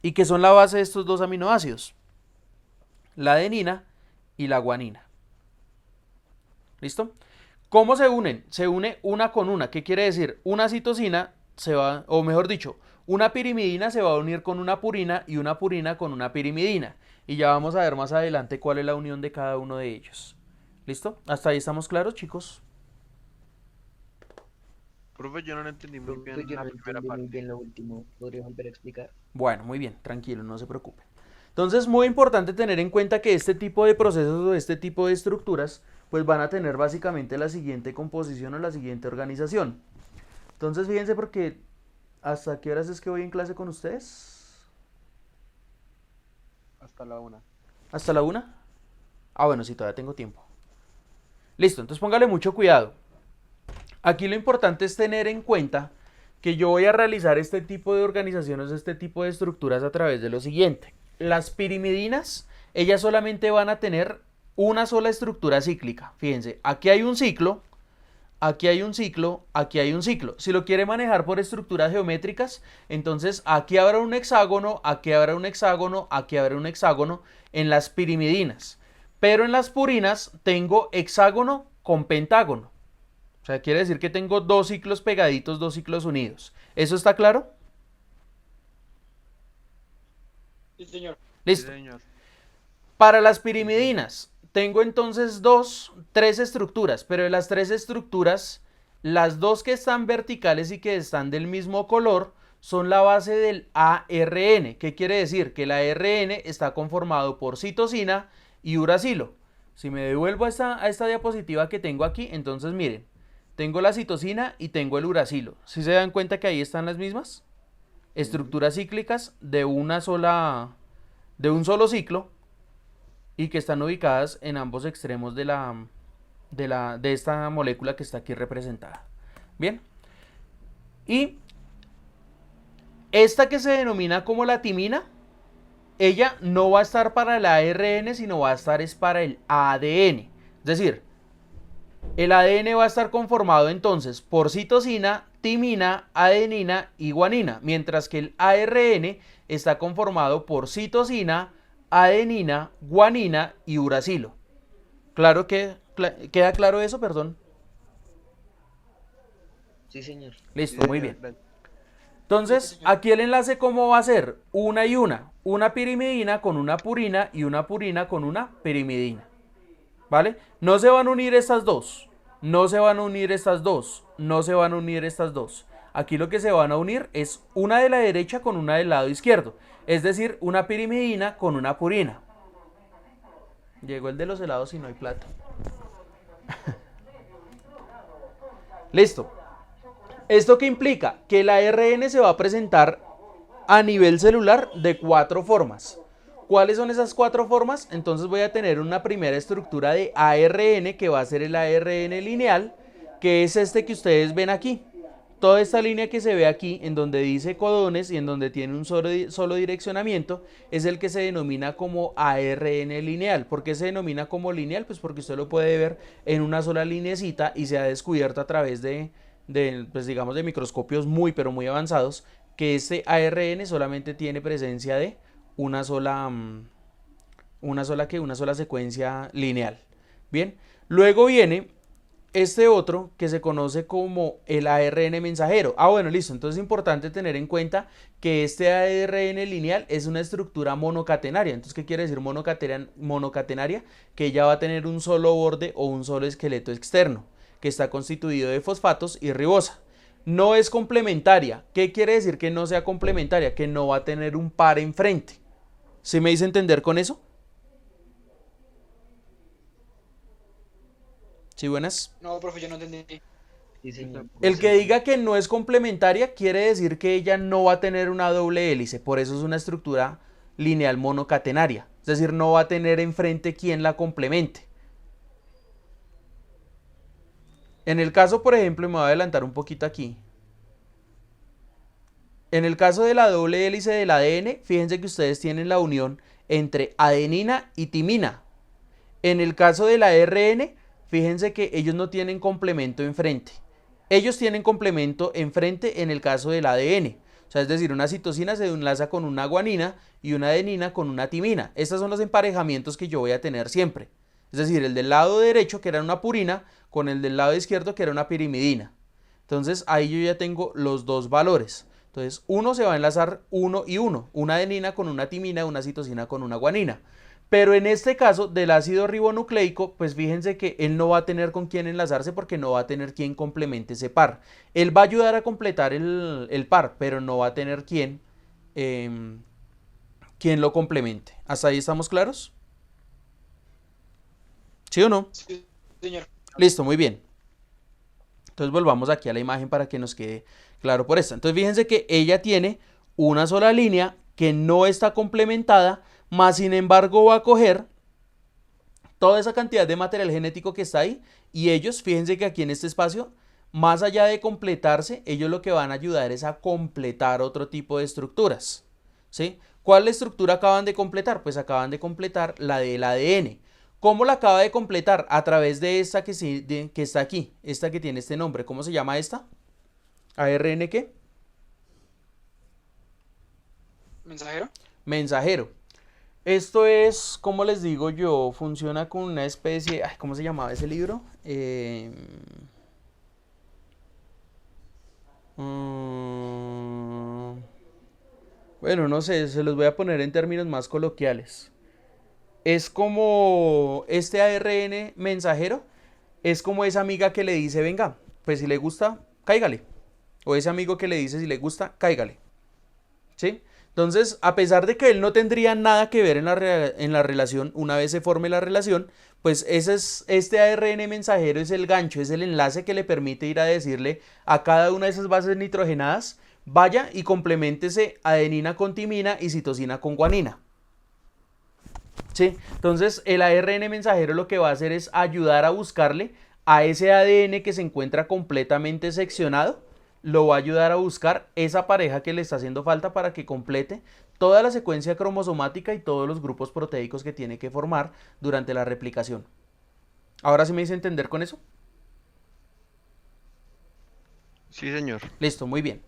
y que son la base de estos dos aminoácidos, la adenina y la guanina. ¿Listo? ¿Cómo se unen? Se une una con una. ¿Qué quiere decir? Una citosina se va, o mejor dicho, una pirimidina se va a unir con una purina y una purina con una pirimidina. Y ya vamos a ver más adelante cuál es la unión de cada uno de ellos. ¿Listo? ¿Hasta ahí estamos claros, chicos? Profe, yo no lo entendí muy bien Yo la no primera entendí muy parte. bien lo último. ¿Podría volver a explicar? Bueno, muy bien, tranquilo, no se preocupen. Entonces, muy importante tener en cuenta que este tipo de procesos o este tipo de estructuras pues van a tener básicamente la siguiente composición o la siguiente organización. Entonces, fíjense porque ¿hasta qué horas es que voy en clase con ustedes? Hasta la 1. ¿Hasta la 1? Ah, bueno, sí, todavía tengo tiempo. Listo, entonces póngale mucho cuidado. Aquí lo importante es tener en cuenta que yo voy a realizar este tipo de organizaciones, este tipo de estructuras a través de lo siguiente. Las pirimidinas, ellas solamente van a tener una sola estructura cíclica. Fíjense, aquí hay un ciclo, aquí hay un ciclo, aquí hay un ciclo. Si lo quiere manejar por estructuras geométricas, entonces aquí habrá un hexágono, aquí habrá un hexágono, aquí habrá un hexágono en las pirimidinas. Pero en las purinas tengo hexágono con pentágono. O sea, quiere decir que tengo dos ciclos pegaditos, dos ciclos unidos. ¿Eso está claro? Sí, señor. Listo. Sí, señor. Para las pirimidinas, tengo entonces tres estructuras, pero de las tres estructuras, las dos que están verticales y que están del mismo color son la base del ARN. ¿Qué quiere decir? Que el ARN está conformado por citosina y uracilo. Si me devuelvo a esta diapositiva que tengo aquí, entonces miren, tengo la citosina y tengo el uracilo. ¿Sí se dan cuenta que ahí están las mismas? Estructuras cíclicas de un solo ciclo y que están ubicadas en ambos extremos de esta molécula que está aquí representada. Bien. Y esta que se denomina como la timina, ella no va a estar para el ARN, sino va a estar es para el ADN. Es decir, el ADN va a estar conformado entonces por citosina, timina, adenina y guanina, mientras que el ARN está conformado por citosina, adenina, guanina y uracilo. ¿Claro que queda claro eso? Perdón. Sí, señor. Listo, Sí, muy señor. bien. Entonces, aquí el enlace, ¿cómo va a ser? Una y una pirimidina con una purina y una purina con una pirimidina. ¿Vale? No se van a unir estas dos, no se van a unir estas dos, no se van a unir estas dos. Aquí lo que se van a unir es una de la derecha con una del lado izquierdo, es decir, una pirimidina con una purina. Llegó el de los helados y no hay plata. Listo. ¿Esto qué implica? Que el ARN se va a presentar a nivel celular de 4 formas. ¿Cuáles son esas 4 formas? Entonces voy a tener una primera estructura de ARN que va a ser el ARN lineal, que es este que ustedes ven aquí. Toda esta línea que se ve aquí, en donde dice codones y en donde tiene un solo direccionamiento, es el que se denomina como ARN lineal. ¿Por qué se denomina como lineal? Pues porque usted lo puede ver en una sola linecita y se ha descubierto a través pues digamos de microscopios muy pero muy avanzados, que este ARN solamente tiene presencia de una sola secuencia lineal. Bien, luego viene este otro que se conoce como el ARN mensajero. Bueno, listo, entonces es importante tener en cuenta que este ARN lineal es una estructura monocatenaria. Entonces, ¿qué quiere decir monocatenaria? Que ella va a tener un solo borde o un solo esqueleto externo. que está constituido de fosfatos y ribosa. No es complementaria. ¿Qué quiere decir que no sea complementaria? Que no va a tener un par enfrente. ¿Sí me hice entender con eso? ¿Sí, buenas? No, profe, yo no entendí. Sí, señor. El que diga que no es complementaria quiere decir que ella no va a tener una doble hélice, por eso es una estructura lineal monocatenaria, es decir, no va a tener enfrente quien la complemente. En el caso, por ejemplo, y me voy a adelantar un poquito aquí, en el caso de la doble hélice del ADN, fíjense que ustedes tienen la unión entre adenina y timina. En el caso de la ARN, fíjense que ellos no tienen complemento enfrente. Ellos tienen complemento enfrente en el caso del ADN. O sea, es decir, una citosina se enlaza con una guanina y una adenina con una timina. Estos son los emparejamientos que yo voy a tener siempre. Es decir, el del lado derecho, que era una purina, con el del lado izquierdo, que era una pirimidina. Entonces, ahí yo ya tengo los dos valores. Entonces, uno se va a enlazar 1 y 1. Una adenina con una timina, una citosina con una guanina. Pero en este caso del ácido ribonucleico, pues fíjense que él no va a tener con quién enlazarse porque no va a tener quien complemente ese par. Él va a ayudar a completar el par, pero no va a tener quien lo complemente. ¿Hasta ahí estamos claros? ¿Sí o no? Sí, señor. Listo, muy bien. Entonces volvamos aquí a la imagen para que nos quede claro por esto. Entonces fíjense que ella tiene una sola línea que no está complementada, más sin embargo va a coger toda esa cantidad de material genético que está ahí y ellos, fíjense que aquí en este espacio, más allá de completarse, ellos lo que van a ayudar es a completar otro tipo de estructuras, ¿sí? ¿Cuál estructura acaban de completar? Pues acaban de completar la del ADN. ¿Cómo la acaba de completar? A través de esta que está aquí, esta que tiene este nombre. ¿Cómo se llama esta? ¿ARN qué? ¿Mensajero? Mensajero. Esto es, como les digo yo, funciona con una especie, ¿cómo se llamaba ese libro? Bueno, no sé, se los voy a poner en términos más coloquiales. Es como este ARN mensajero, es como esa amiga que le dice, venga, pues si le gusta, cáigale. O ese amigo que le dice, si le gusta, cáigale. ¿Sí? Entonces, a pesar de que él no tendría nada que ver en la relación, una vez se forme la relación, pues este ARN mensajero es el gancho, es el enlace que le permite ir a decirle a cada una de esas bases nitrogenadas, vaya y compleméntese adenina con timina y citosina con guanina. ¿Sí? Entonces, el ARN mensajero lo que va a hacer es ayudar a buscarle a ese ADN que se encuentra completamente seccionado, lo va a ayudar a buscar esa pareja que le está haciendo falta para que complete toda la secuencia cromosomática y todos los grupos proteicos que tiene que formar durante la replicación. ¿Ahora sí me hice entender con eso? Sí, señor. Listo, muy bien.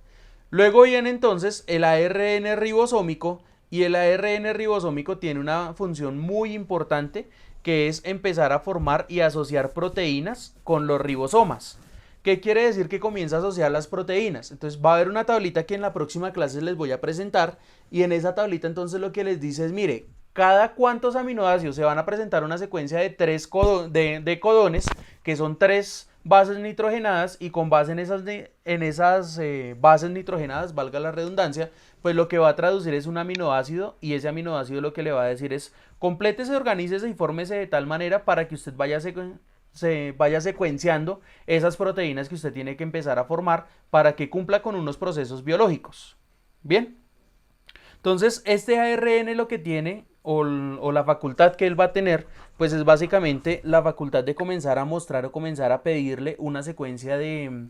Luego viene entonces el ARN ribosómico y el ARN ribosómico tiene una función muy importante que es empezar a formar y asociar proteínas con los ribosomas. ¿Qué quiere decir? Que comienza a asociar las proteínas. Entonces va a haber una tablita que en la próxima clase les voy a presentar y en esa tablita entonces lo que les dice es, mire, cada cuántos aminoácidos se van a presentar una secuencia de de codones, que son 3 bases nitrogenadas y con base en esas bases nitrogenadas, valga la redundancia, pues lo que va a traducir es un aminoácido y ese aminoácido lo que le va a decir es, complétese, organícese y fórmese de tal manera para que usted se vaya secuenciando esas proteínas que usted tiene que empezar a formar para que cumpla con unos procesos biológicos. Bien, entonces este ARN lo que tiene o la facultad que él va a tener pues es básicamente la facultad de comenzar a mostrar o comenzar a pedirle una secuencia de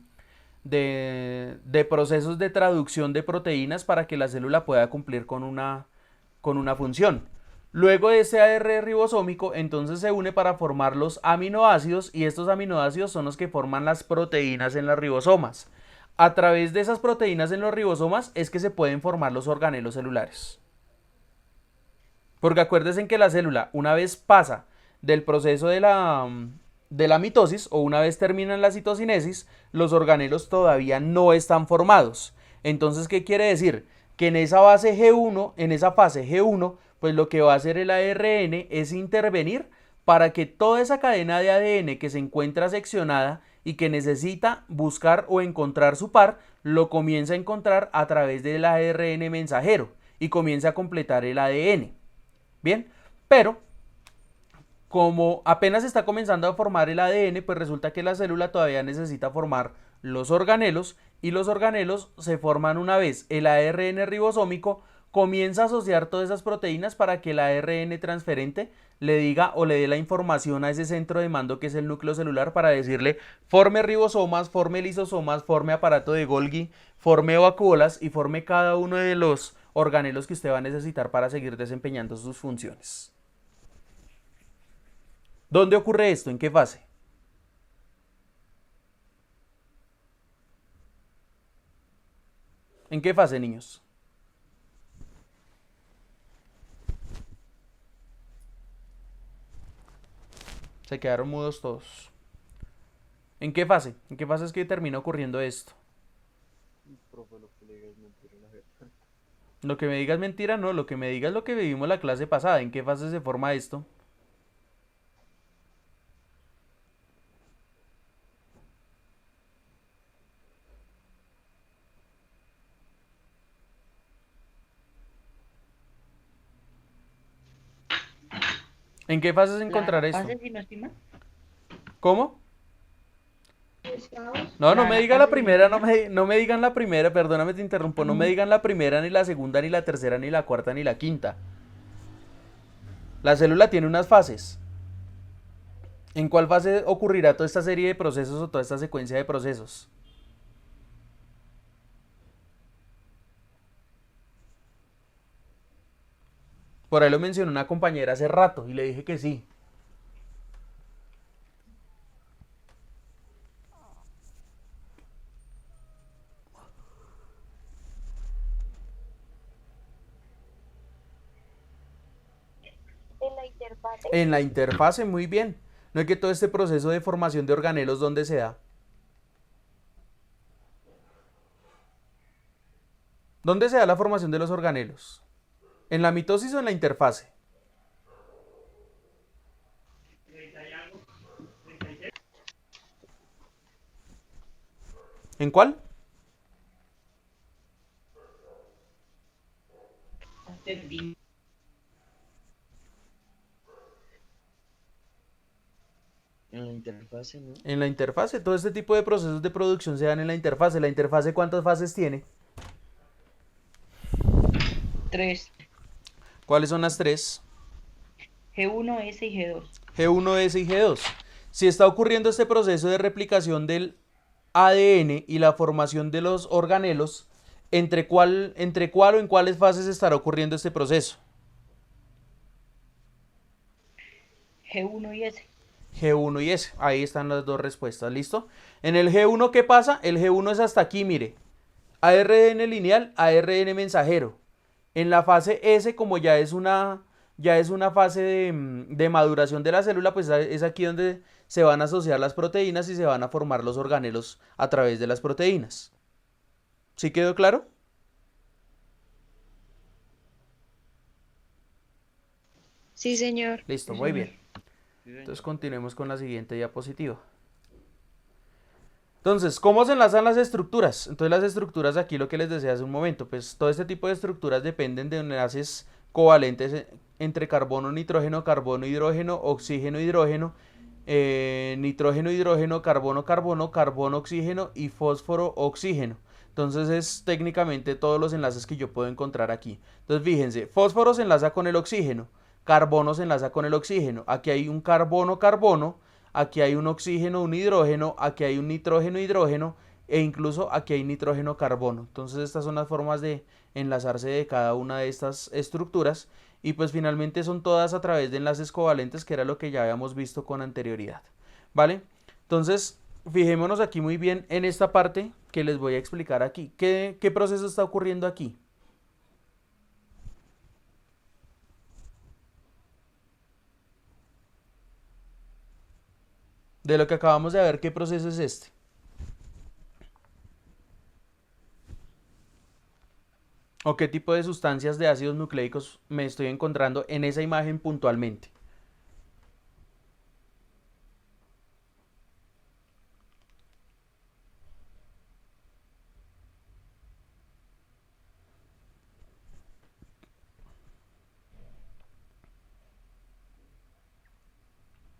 procesos de traducción de proteínas para que la célula pueda cumplir con una función. Luego de ese ARN ribosómico, entonces se une para formar los aminoácidos y estos aminoácidos son los que forman las proteínas en las ribosomas. A través de esas proteínas en los ribosomas es que se pueden formar los organelos celulares. Porque acuérdense que la célula, una vez pasa del proceso de la mitosis o una vez termina la citocinesis, los organelos todavía no están formados. Entonces, ¿qué quiere decir? Que en esa fase G1, pues lo que va a hacer el ARN es intervenir para que toda esa cadena de ADN que se encuentra seccionada y que necesita buscar o encontrar su par, lo comienza a encontrar a través del ARN mensajero y comienza a completar el ADN. Bien, pero como apenas está comenzando a formar el ADN, pues resulta que la célula todavía necesita formar los organelos, y los organelos se forman una vez el ARN ribosómico comienza a asociar todas esas proteínas para que el ARN transferente le diga o le dé la información a ese centro de mando que es el núcleo celular para decirle forme ribosomas, forme lisosomas, forme aparato de Golgi, forme vacuolas y forme cada uno de los organelos que usted va a necesitar para seguir desempeñando sus funciones. ¿Dónde ocurre esto? ¿En qué fase? ¿En qué fase, niños? Se quedaron mudos todos. ¿En qué fase? ¿En qué fase es que termina ocurriendo esto? Profe, lo que le diga es mentira, la verdad. Lo que me digas mentira, no, lo que me digas es lo que vivimos la clase pasada. ¿En qué fase se forma esto? ¿En qué fase se encontrará La esto? fase, si no estoy mal. ¿Cómo? Estados. No, no La me diga la fase, si no primera, estoy mal. no me digan la primera, perdóname, te interrumpo, no me Ujú. digan la primera, ni la segunda, ni la tercera, ni la cuarta, ni la quinta. La célula tiene unas fases. ¿En cuál fase ocurrirá toda esta serie de procesos o toda esta secuencia de procesos? Por ahí lo mencionó una compañera hace rato y le dije que sí. En la interfase. En la interfase, muy bien. No es que todo este proceso de formación de organelos, ¿dónde se da? ¿Dónde se da la formación de los organelos? ¿En la mitosis o en la interfase? ¿En cuál? En la interfase, ¿no? En la interfase. Todo este tipo de procesos de producción se dan en la interfase. ¿La interfase cuántas fases tiene? 3. ¿Cuáles son las tres? G1, S y G2. G1, S y G2. Si está ocurriendo este proceso de replicación del ADN y la formación de los organelos, ¿entre cuál o en cuáles fases estará ocurriendo este proceso? G1 y S. G1 y S. Ahí están las dos respuestas, ¿listo? En el G1, ¿qué pasa? El G1 es hasta aquí, mire. ARN lineal, ARN mensajero. En la fase S, como ya es una fase de maduración de la célula, pues es aquí donde se van a asociar las proteínas y se van a formar los organelos a través de las proteínas. ¿Sí quedó claro? Sí, señor. Listo, Sí, muy señor. bien. Entonces continuemos con la siguiente diapositiva. Entonces, ¿cómo se enlazan las estructuras? Entonces las estructuras aquí lo que les decía hace un momento, pues todo este tipo de estructuras dependen de enlaces covalentes entre carbono, nitrógeno, carbono, hidrógeno, oxígeno, hidrógeno, nitrógeno, hidrógeno, carbono, carbono, carbono, oxígeno y fósforo, oxígeno. Entonces es técnicamente todos los enlaces que yo puedo encontrar aquí. Entonces fíjense, fósforo se enlaza con el oxígeno, carbono se enlaza con el oxígeno, aquí hay un carbono, carbono, aquí hay un oxígeno, un hidrógeno, aquí hay un nitrógeno, hidrógeno e incluso aquí hay nitrógeno, carbono. Entonces estas son las formas de enlazarse de cada una de estas estructuras y pues finalmente son todas a través de enlaces covalentes, que era lo que ya habíamos visto con anterioridad, ¿vale? Entonces fijémonos aquí muy bien en esta parte que les voy a explicar aquí. ¿Qué proceso está ocurriendo aquí? De lo que acabamos de ver, ¿qué proceso es este? ¿O qué tipo de sustancias de ácidos nucleicos me estoy encontrando en esa imagen puntualmente?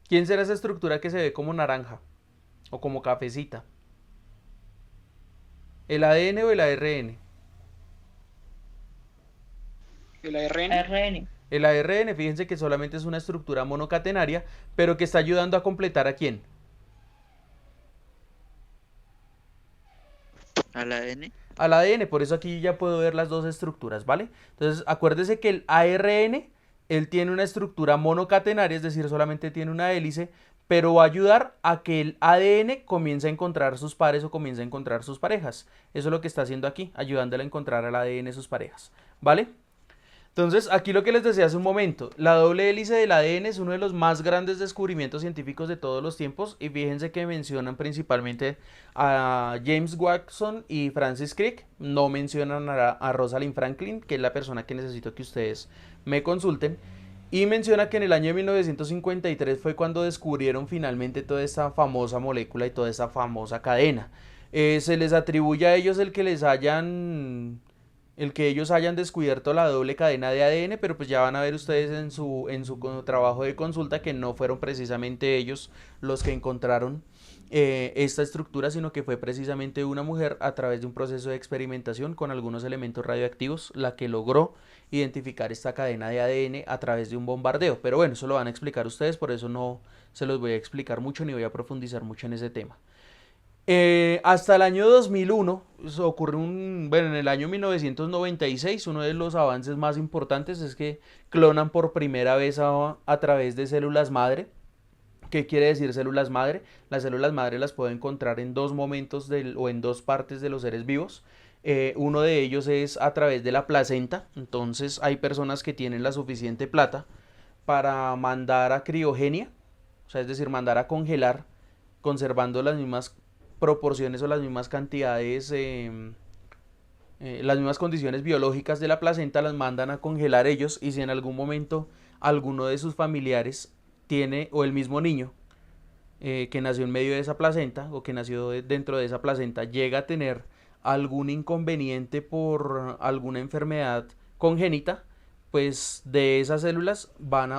¿Quién será esa estructura que se ve como naranja o como cafecita? ¿El ADN o el ARN? El ARN. RN. El ARN, fíjense que solamente es una estructura monocatenaria, pero que está ayudando a completar ¿a quién? ¿Al ADN? Al ADN, por eso aquí ya puedo ver las dos estructuras, ¿vale? Entonces, acuérdese que el ARN, él tiene una estructura monocatenaria, es decir, solamente tiene una hélice, pero va a ayudar a que el ADN comience a encontrar sus pares o comience a encontrar sus parejas. Eso es lo que está haciendo aquí, ayudándole a encontrar al ADN sus parejas, ¿vale? Entonces, aquí lo que les decía hace un momento, la doble hélice del ADN es uno de los más grandes descubrimientos científicos de todos los tiempos y fíjense que mencionan principalmente a James Watson y Francis Crick, no mencionan a Rosalind Franklin, que es la persona que necesito que ustedes me consulten, y menciona que en el año de 1953 fue cuando descubrieron finalmente toda esta famosa molécula y toda esta famosa cadena. Se les atribuye a ellos el que ellos hayan descubierto la doble cadena de ADN, pero pues ya van a ver ustedes en su trabajo de consulta que no fueron precisamente ellos los que encontraron esta estructura, sino que fue precisamente una mujer a través de un proceso de experimentación con algunos elementos radioactivos la que logró identificar esta cadena de ADN a través de un bombardeo. Pero bueno, eso lo van a explicar ustedes, por eso no se los voy a explicar mucho ni voy a profundizar mucho en ese tema. Hasta el año 2001 ocurre bueno, en el año 1996 uno de los avances más importantes es que clonan por primera vez a través de células madre. ¿Qué quiere decir células madre? Las células madre las puedo encontrar en dos momentos o en dos partes de los seres vivos. Uno de ellos es a través de la placenta. Entonces hay personas que tienen la suficiente plata para mandar a criogenia, o sea, es decir, mandar a congelar, conservando las mismas proporciones o las mismas cantidades, las mismas condiciones biológicas de la placenta, las mandan a congelar ellos, y si en algún momento alguno de sus familiares tiene, o el mismo niño que nació en medio de esa placenta o que nació dentro de esa placenta, llega a tener algún inconveniente por alguna enfermedad congénita, pues de esas células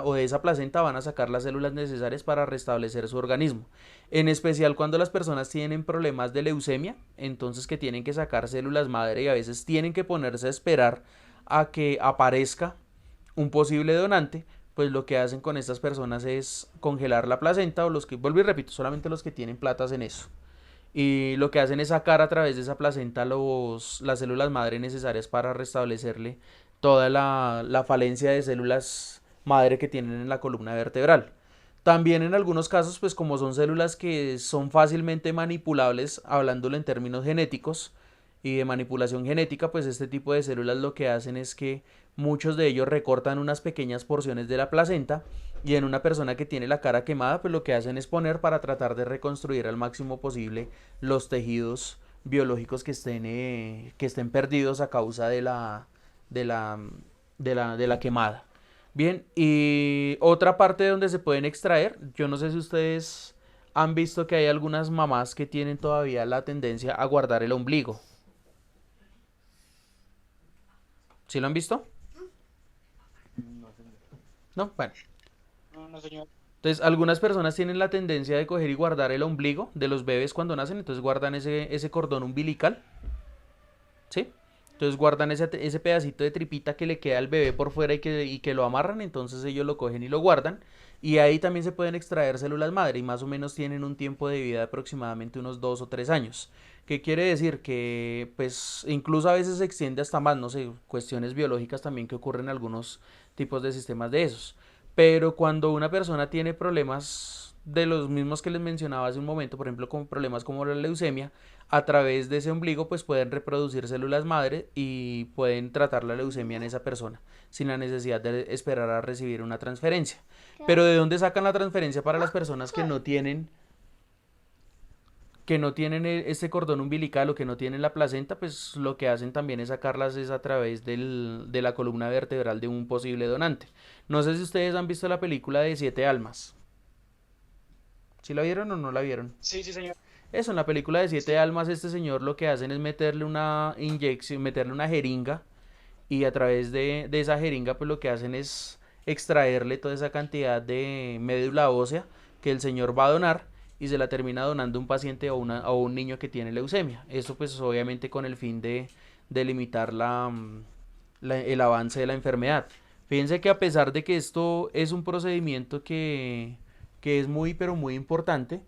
o de esa placenta van a sacar las células necesarias para restablecer su organismo. En especial cuando las personas tienen problemas de leucemia, entonces que tienen que sacar células madre y a veces tienen que ponerse a esperar a que aparezca un posible donante, pues lo que hacen con estas personas es congelar la placenta, o los que, vuelvo y repito, solamente los que tienen platas en eso. Y lo que hacen es sacar a través de esa placenta las células madre necesarias para restablecerle toda la falencia de células madre que tienen en la columna vertebral. También en algunos casos, pues como son células que son fácilmente manipulables, hablándolo en términos genéticos y de manipulación genética, pues este tipo de células lo que hacen es que muchos de ellos recortan unas pequeñas porciones de la placenta, y en una persona que tiene la cara quemada, pues lo que hacen es poner para tratar de reconstruir al máximo posible los tejidos biológicos que estén perdidos a causa de la quemada. Bien, y otra parte de donde se pueden extraer, yo no sé si ustedes han visto que hay algunas mamás que tienen todavía la tendencia a guardar el ombligo. ¿Sí lo han visto? No, bueno. No, señor. Entonces, algunas personas tienen la tendencia de coger y guardar el ombligo de los bebés cuando nacen, entonces guardan ese cordón umbilical, ¿sí? Entonces guardan ese pedacito de tripita que le queda al bebé por fuera y que lo amarran, entonces ellos lo cogen y lo guardan, y ahí también se pueden extraer células madre, y más o menos tienen un tiempo de vida de aproximadamente unos 2 o 3 años. ¿Qué quiere decir? Que pues incluso a veces se extiende hasta más, no sé, cuestiones biológicas también que ocurren en algunos tipos de sistemas de esos. Pero cuando una persona tiene problemas de los mismos que les mencionaba hace un momento, por ejemplo, con problemas como la leucemia, a través de ese ombligo pues pueden reproducir células madre y pueden tratar la leucemia en esa persona sin la necesidad de esperar a recibir una transferencia. Pero ¿de dónde sacan la transferencia para las personas que no tienen este cordón umbilical o que no tienen la placenta? Pues lo que hacen también es sacarlas es a través de la columna vertebral de un posible donante. No sé si ustedes han visto la película de Siete Almas. ¿Sí la vieron o no la vieron? Sí, señor. Eso, en la película de Siete Almas, este señor lo que hacen es meterle una inyección, meterle una jeringa, y a través de esa jeringa pues lo que hacen es extraerle toda esa cantidad de médula ósea que el señor va a donar y se la termina donando a un paciente o un niño que tiene leucemia. Eso pues obviamente con el fin de limitar el avance de la enfermedad. Fíjense que a pesar de que esto es un procedimiento que es muy pero muy importante,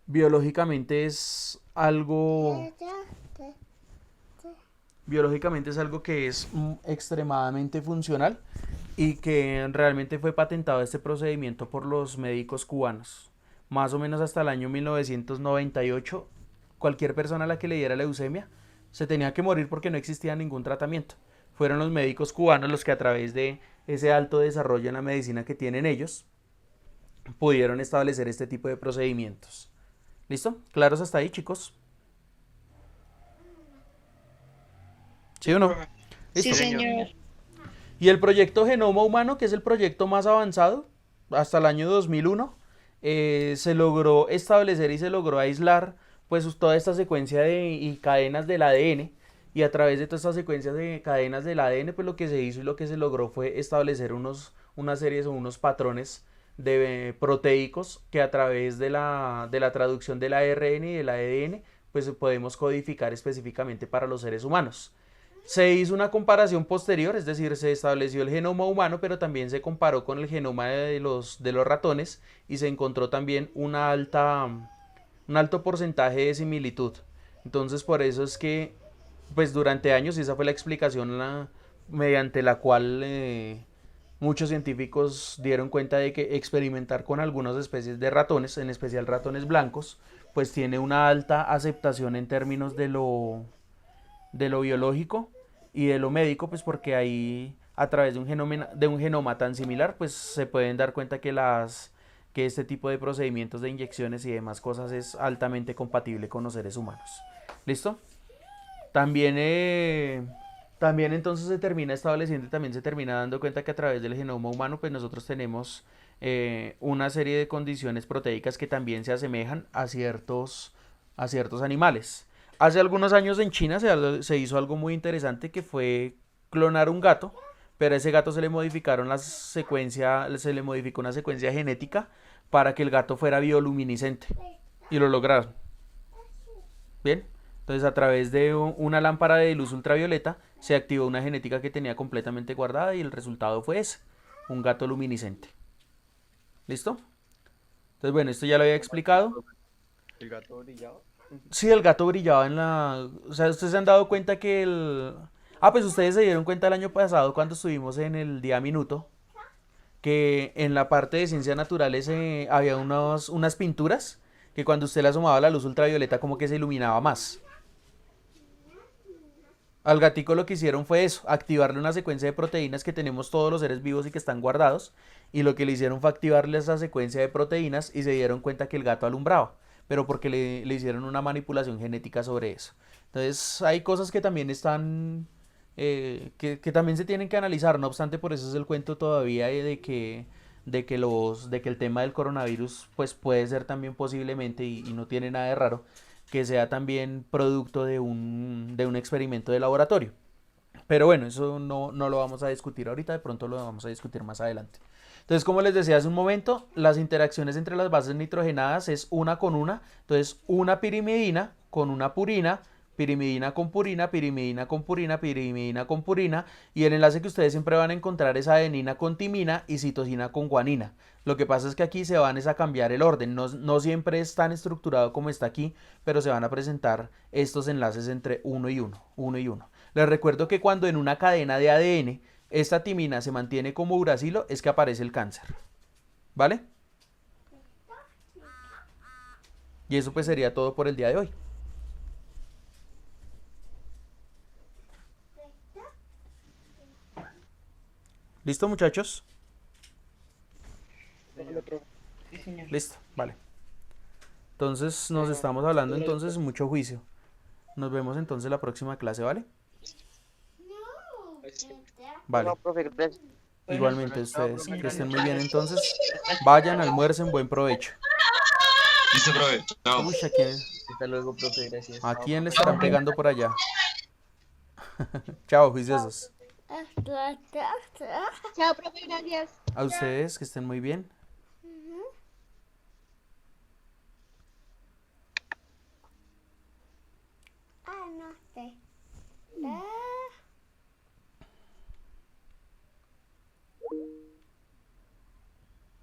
biológicamente es algo que es extremadamente funcional y que realmente fue patentado este procedimiento por los médicos cubanos. Más o menos hasta el año 1998, cualquier persona a la que le diera leucemia se tenía que morir porque no existía ningún tratamiento. Fueron los médicos cubanos los que, a través de ese alto desarrollo en la medicina que tienen ellos, pudieron establecer este tipo de procedimientos. ¿Listo? ¿Claros hasta ahí, chicos? ¿Sí o no? Sí, ¿Listo? señor. Y el proyecto Genoma Humano, que es el proyecto más avanzado, hasta el año 2001, se logró establecer y se logró aislar pues toda esta secuencia y cadenas del ADN, y a través de todas estas secuencias de cadenas del ADN pues lo que se hizo y lo que se logró fue establecer unas series o unos patrones de proteicos que, a través de la traducción del ARN y del ADN, pues podemos codificar específicamente para los seres humanos. Se hizo una comparación posterior, es decir, se estableció el genoma humano, pero también se comparó con el genoma de los ratones y se encontró también un alto porcentaje de similitud. Entonces, por eso es que pues durante años, y esa fue la explicación mediante la cual muchos científicos dieron cuenta de que experimentar con algunas especies de ratones, en especial ratones blancos, pues tiene una alta aceptación en términos de lo biológico y de lo médico, pues porque ahí, a través de un genoma tan similar, pues se pueden dar cuenta que este tipo de procedimientos de inyecciones y demás cosas es altamente compatible con los seres humanos. ¿Listo? También entonces se termina estableciendo y también se termina dando cuenta que a través del genoma humano pues nosotros tenemos una serie de condiciones proteicas que también se asemejan a ciertos animales. Hace algunos años en China se hizo algo muy interesante, que fue clonar un gato, pero a ese gato se le modificó una secuencia genética para que el gato fuera bioluminiscente, y lo lograron. Bien, entonces a través de una lámpara de luz ultravioleta se activó una genética que tenía completamente guardada y el resultado fue ese, un gato luminiscente. ¿Listo? Entonces bueno, esto ya lo había explicado. ¿El gato brillaba? Sí, el gato brillaba o sea, ustedes se han dado cuenta que pues ustedes se dieron cuenta el año pasado cuando estuvimos en el día minuto, que en la parte de ciencias naturales había unas pinturas que cuando usted le asomaba la luz ultravioleta como que se iluminaba más. Al gatico lo que hicieron fue eso, activarle una secuencia de proteínas que tenemos todos los seres vivos y que están guardados, y lo que le hicieron fue activarle esa secuencia de proteínas y se dieron cuenta que el gato alumbraba, pero porque le hicieron una manipulación genética sobre eso. Entonces hay cosas que también están, que también se tienen que analizar. No obstante, por eso es el cuento todavía de que el tema del coronavirus pues puede ser también posiblemente, y no tiene nada de raro, que sea también producto de un experimento de laboratorio. Pero bueno, eso no lo vamos a discutir ahorita, de pronto lo vamos a discutir más adelante. Entonces, como les decía hace un momento, las interacciones entre las bases nitrogenadas es una con una. Entonces, una pirimidina con una purina, pirimidina con purina, pirimidina con purina, pirimidina con purina, y el enlace que ustedes siempre van a encontrar es adenina con timina y citosina con guanina. Lo que pasa es que aquí se van a cambiar el orden, no siempre es tan estructurado como está aquí, pero se van a presentar estos enlaces entre uno y uno. Les recuerdo que cuando en una cadena de ADN esta timina se mantiene como uracilo, es que aparece el cáncer. ¿Vale? Y eso pues sería todo por el día de hoy. ¿Listo, muchachos? Sí, señor. Listo, vale. Entonces nos estamos hablando entonces, mucho juicio. Nos vemos entonces la próxima clase, ¿vale? Vale. No, profe, gracias. Igualmente ustedes, que estén muy bien entonces. Vayan, almuercen, buen provecho. Listo, profe. Chao. Uy, Hasta luego, profe, gracias. ¿a quién le estarán pegando por allá? Chao, juiciosos. Chao, profe, gracias. A ustedes, que estén muy bien. T.